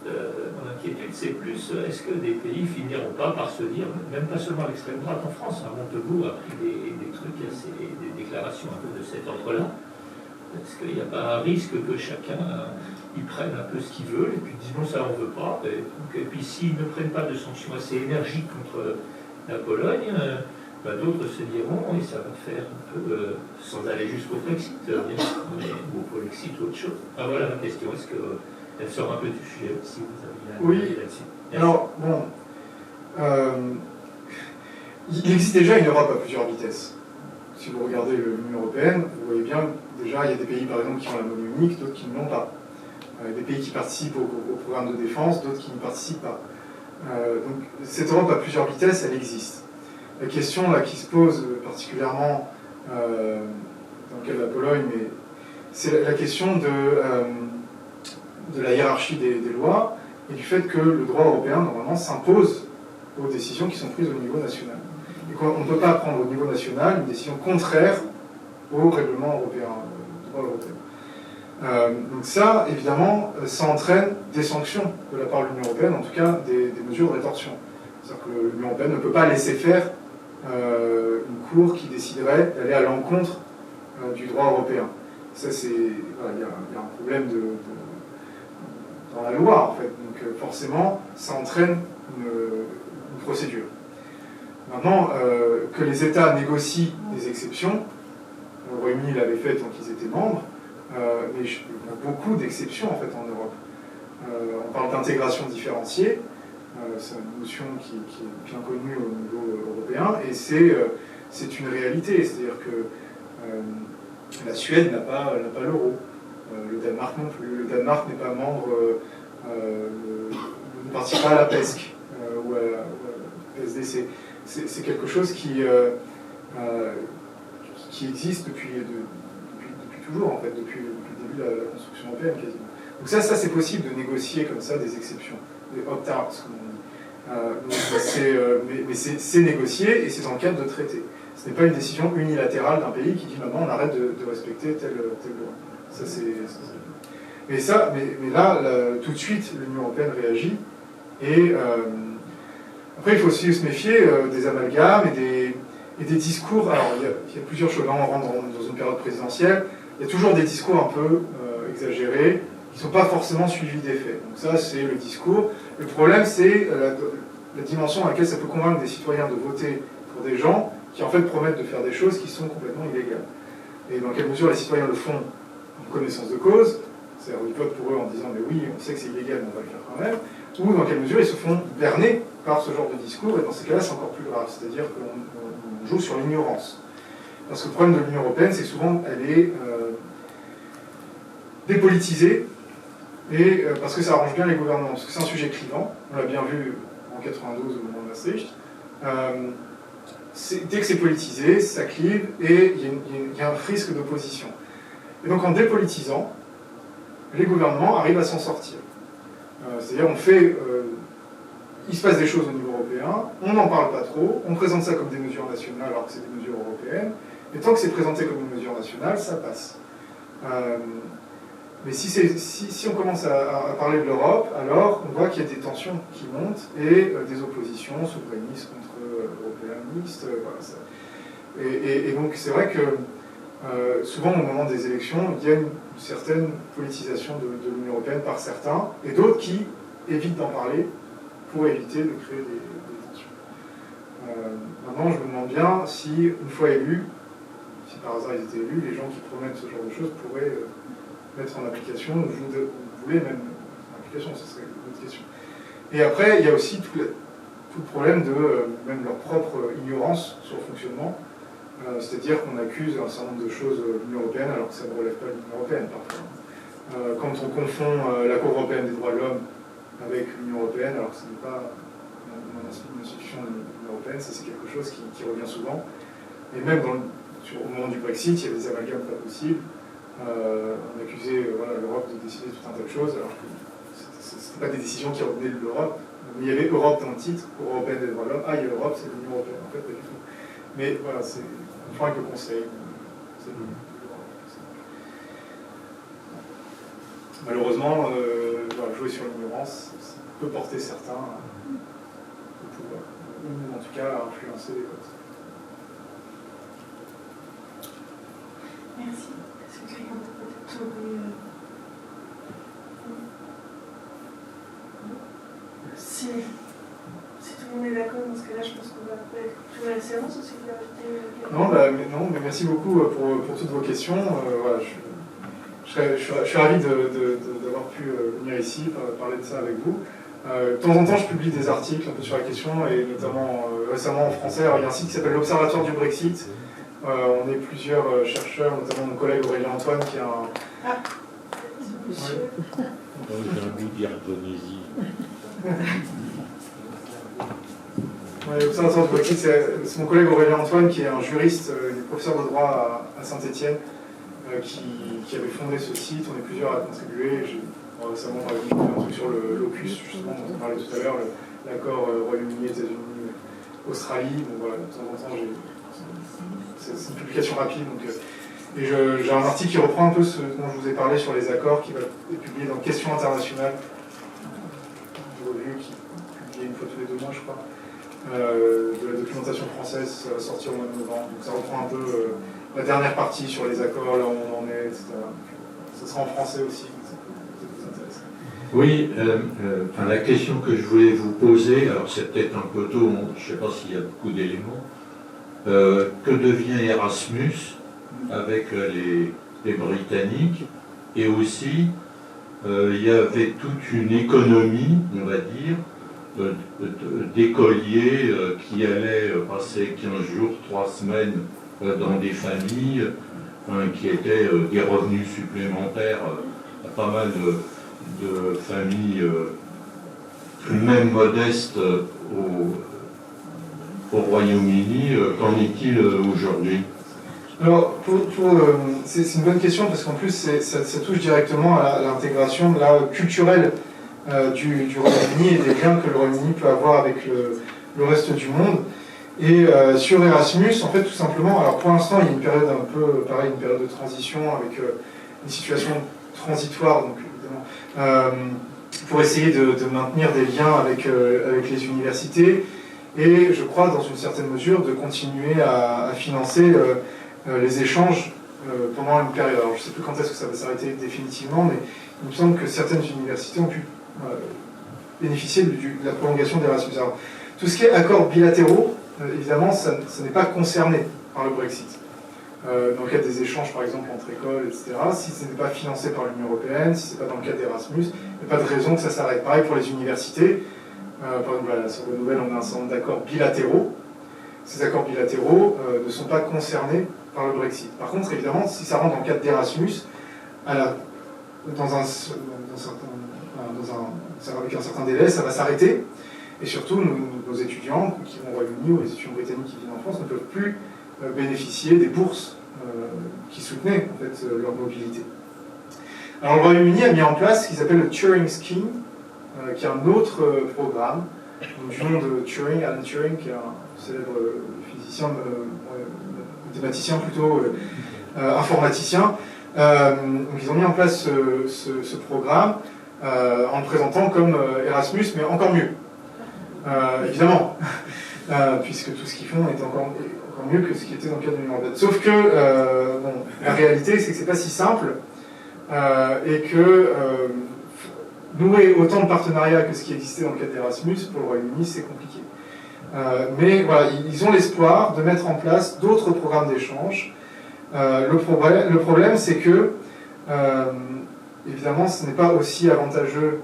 mon inquiétude c'est plus, est-ce que des pays finiront pas par se dire, même pas seulement à l'extrême droite en France, à Montebourg a pris des trucs, des déclarations un peu de cet ordre-là, est-ce qu'il n'y a pas un risque que chacun y prenne un peu ce qu'il veut, et puis disent non ça on ne veut pas, et puis s'ils ne prennent pas de sanctions assez énergiques contre la Pologne, d'autres se diront, et ça va faire un peu, sans aller jusqu'au Brexit, bien sûr, mais au Polexit ou autre chose. Voilà ma question, est-ce qu'elle sort un peu du sujet, si vous avez un avis là-dessus? Alors, bon, il existe déjà une Europe à plusieurs vitesses. Si vous regardez l'Union européenne, vous voyez bien, déjà, il y a des pays, par exemple, qui ont la monnaie unique, d'autres qui ne l'ont pas. Des pays qui participent au programme de défense, d'autres qui n'y participent pas. Donc, cette Europe à plusieurs vitesses, elle existe. La question là, qui se pose particulièrement dans le cas de la Pologne, mais c'est la question de la hiérarchie des lois et du fait que le droit européen, normalement, s'impose aux décisions qui sont prises au niveau national. Et qu'on ne peut pas prendre au niveau national une décision contraire au règlement européen, au droit européen. Donc ça, évidemment, ça entraîne des sanctions de la part de l'Union européenne, en tout cas des mesures de rétorsion. C'est-à-dire que l'Union européenne ne peut pas laisser faire une cour qui déciderait d'aller à l'encontre du droit européen. Ça, c'est... Voilà, il y a un problème dans la loi, en fait. Donc forcément, ça entraîne une procédure. Maintenant, que les États négocient des exceptions, le Royaume-Uni l'avait fait tant qu'ils étaient membres, mais il y a beaucoup d'exceptions en fait en Europe. On parle d'intégration différenciée, c'est une notion qui est bien connue au niveau européen, et c'est une réalité, c'est-à-dire que la Suède n'a pas l'euro, le Danemark non plus, le Danemark n'est pas membre, ne participe pas à la PESC ou à la PSDC. C'est quelque chose qui existe depuis toujours, en fait, depuis le début de la construction européenne, quasiment. Donc ça c'est possible de négocier comme ça des exceptions, des opt-outs, comme on dit. Mais c'est négocié et c'est dans le cadre de traités. Ce n'est pas une décision unilatérale d'un pays qui dit maintenant on arrête de respecter telle loi. Ça, mais là, tout de suite, l'Union européenne réagit et... Après, il faut aussi se méfier des amalgames et des discours. Alors, il y a plusieurs choses. Là, on rentre dans une période présidentielle. Il y a toujours des discours un peu exagérés qui ne sont pas forcément suivis des faits. Donc ça, c'est le discours. Le problème, c'est la dimension dans laquelle ça peut convaincre des citoyens de voter pour des gens qui, en fait, promettent de faire des choses qui sont complètement illégales. Et dans quelle mesure les citoyens le font en connaissance de cause, C'est-à-dire ils votent pour eux en disant mais oui, on sait que c'est illégal, mais on va le faire quand même, ou dans quelle mesure ils se font berner par ce genre de discours, et dans ces cas-là c'est encore plus grave, c'est-à-dire qu'on joue sur l'ignorance. Parce que le problème de l'Union européenne, c'est que souvent elle est dépolitisée, et parce que ça arrange bien les gouvernements, parce que c'est un sujet clivant, on l'a bien vu en 92 au moment de Maastricht. Dès que c'est politisé, ça clive, et il y a un risque d'opposition. Et donc en dépolitisant, les gouvernements arrivent à s'en sortir. C'est-à-dire il se passe des choses au niveau européen, on n'en parle pas trop, on présente ça comme des mesures nationales alors que c'est des mesures européennes, et tant que c'est présenté comme une mesure nationale, ça passe. Mais si on commence à parler de l'Europe, alors on voit qu'il y a des tensions qui montent et des oppositions souverainistes contre européanistes. Voilà, et donc c'est vrai que souvent au moment des élections, il y a une certaine politisation de l'Union européenne par certains, et d'autres qui évitent d'en parler pour éviter de créer des tensions. Maintenant, je me demande bien si, une fois élus, si par hasard ils étaient élus, les gens qui promettent ce genre de choses pourraient mettre en application, ou vous voulez même en application, ce serait une autre question. Et après, il y a aussi tout le problème de même leur propre ignorance sur le fonctionnement, c'est-à-dire qu'on accuse un certain nombre de choses de l'Union européenne alors que ça ne relève pas de l'Union européenne parfois. Quand on confond la Cour européenne des droits de l'homme avec l'Union européenne, alors que ce n'est pas une institution de l'Union européenne, ça c'est quelque chose qui revient souvent. Et même au moment du Brexit, il y a des amalgames pas possibles. On accusait l'Europe de décider tout un tas de choses, alors que ce n'était pas des décisions qui revenaient de l'Europe. Il y avait Europe dans le titre, Cour européenne des droits de l'homme. Ah, il y a l'Europe, c'est l'Union européenne. En fait, pas du tout. Mais voilà, on fera avec le Conseil. Malheureusement, jouer sur l'ignorance, ça peut porter certains au pouvoir, ou en tout cas à influencer les votes. Merci. Est-ce que quelqu'un peut-être aurait... Si tout le monde est d'accord, dans ce cas-là, je pense qu'on va clôturer la séance aussi. Non, mais merci beaucoup pour toutes vos questions. Voilà, je suis ravi d'avoir pu venir ici parler de ça avec vous. De temps en temps, je publie des articles un peu sur la question, et notamment récemment en français. Alors, il y a un site qui s'appelle l'Observatoire du Brexit. On est plusieurs chercheurs, notamment mon collègue Aurélien Antoine, qui a un... Ah, monsieur. J'ai un goût d'Irgonésie. L'Observatoire du Brexit, c'est mon collègue Aurélien Antoine, qui est un juriste, professeur de droit à Saint-Étienne, qui avait fondé ce site. On est plusieurs à contribuer. Récemment, on avait fait un truc sur le locus, justement, dont on parlait tout à l'heure, l'accord Royaume-Uni, États-Unis, Australie. Donc voilà, de temps en temps, c'est une publication rapide. Et j'ai un article qui reprend un peu ce dont je vous ai parlé sur les accords, qui va être publié dans Questions internationales, une revue qui publie une fois tous les 2 mois, je crois, de la documentation française. Ça va sortir au mois de novembre. Donc ça reprend un peu la dernière partie sur les accords, là où on en est, etc. Ça sera en français aussi, donc ça peut vous intéresser. Oui, la question que je voulais vous poser, alors c'est peut-être un peu tôt, je ne sais pas s'il y a beaucoup d'éléments, que devient Erasmus avec les Britanniques, et aussi il y avait toute une économie, on va dire, d'écoliers qui allaient passer 15 jours, 3 semaines dans des familles qui étaient des revenus supplémentaires à pas mal de familles même modestes au Royaume-Uni. Qu'en est-il aujourd'hui? Alors, c'est une bonne question, parce qu'en plus, ça touche directement à l'intégration culturelle du Royaume-Uni et des liens que le Royaume-Uni peut avoir avec le reste du monde. Et sur Erasmus, en fait, tout simplement, alors pour l'instant, il y a une période un peu, pareil, une période de transition avec une situation transitoire, donc évidemment, pour essayer de maintenir des liens avec les universités, et je crois, dans une certaine mesure, de continuer à financer les échanges pendant une période. Alors, je ne sais plus quand est-ce que ça va s'arrêter définitivement, mais il me semble que certaines universités ont pu bénéficier de la prolongation d'Erasmus. Alors, tout ce qui est accords bilatéraux, évidemment, ça n'est pas concerné par le Brexit. dans le cadre des échanges par exemple entre écoles, etc. Si ce n'est pas financé par l'Union européenne, si ce n'est pas dans le cadre d'Erasmus, il n'y a pas de raison que ça s'arrête. Pareil pour les universités. Par exemple, à la Sorbonne Nouvelle, on a un certain nombre d'accords bilatéraux. Ces accords bilatéraux ne sont pas concernés par le Brexit. Par contre, évidemment, si ça rentre dans le cadre d'Erasmus, avec un certain délai, ça va s'arrêter. Et surtout, nos étudiants qui vont au Royaume-Uni ou les étudiants britanniques qui viennent en France ne peuvent plus bénéficier des bourses qui soutenaient en fait, leur mobilité. Alors le Royaume-Uni a mis en place ce qu'ils appellent le Turing Scheme, qui est un autre programme, du nom de Turing, Alan Turing, qui est un célèbre physicien, mathématicien plutôt, informaticien. Donc ils ont mis en place ce programme en le présentant comme Erasmus, mais encore mieux. Évidemment, puisque tout ce qu'ils font est encore mieux que ce qui était dans le cadre de l'Union européenne. Sauf que la réalité, c'est que c'est pas si simple et que nouer autant de partenariats que ce qui existait dans le cadre d'Erasmus pour le Royaume-Uni, c'est compliqué. Mais voilà, ils ont l'espoir de mettre en place d'autres programmes d'échange. Le problème, c'est que, évidemment, ce n'est pas aussi avantageux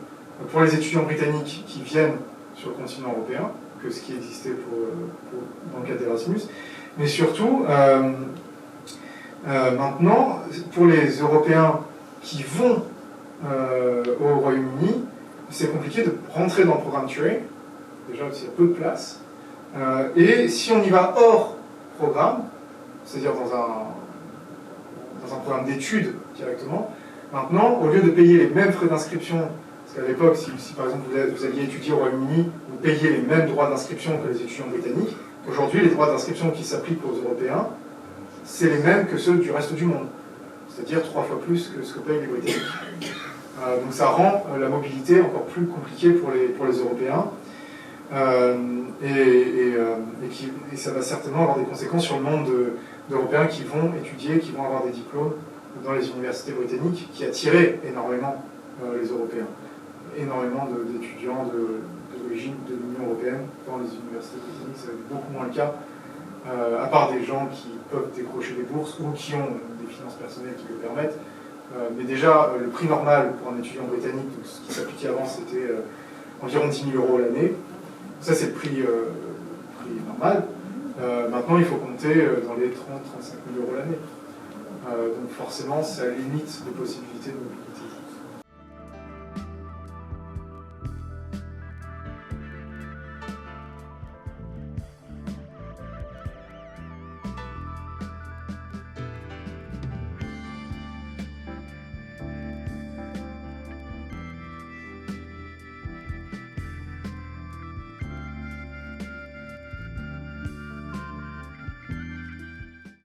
pour les étudiants britanniques qui viennent sur le continent européen que ce qui existait dans le cadre d'Erasmus. Mais surtout, maintenant, pour les Européens qui vont au Royaume-Uni, c'est compliqué de rentrer dans le programme Turing, déjà parce qu'il y a peu de place. Et si on y va hors programme, c'est-à-dire dans un programme d'études directement, maintenant, au lieu de payer les mêmes frais d'inscription, parce qu'à l'époque, si par exemple vous alliez étudier au Royaume-Uni, vous payiez les mêmes droits d'inscription que les étudiants britanniques, aujourd'hui, les droits d'inscription qui s'appliquent aux Européens, c'est les mêmes que ceux du reste du monde, c'est-à-dire 3 fois plus que ce que payent les Britanniques. Donc ça rend la mobilité encore plus compliquée pour les Européens, et ça va certainement avoir des conséquences sur le nombre d'Européens qui vont étudier, qui vont avoir des diplômes dans les universités britanniques, qui attiraient énormément les Européens. Énormément d'étudiants d'origine de l'Union européenne dans les universités britanniques, ça va être beaucoup moins le cas, à part des gens qui peuvent décrocher des bourses ou qui ont des finances personnelles qui le permettent. Mais déjà, le prix normal pour un étudiant britannique, donc ce qui s'appliquait avant, c'était environ 10 000 € l'année. Ça, c'est le prix normal. Maintenant, il faut compter dans les 30 000 à 35 000 € l'année. Donc forcément, ça limite les possibilités de mobilité.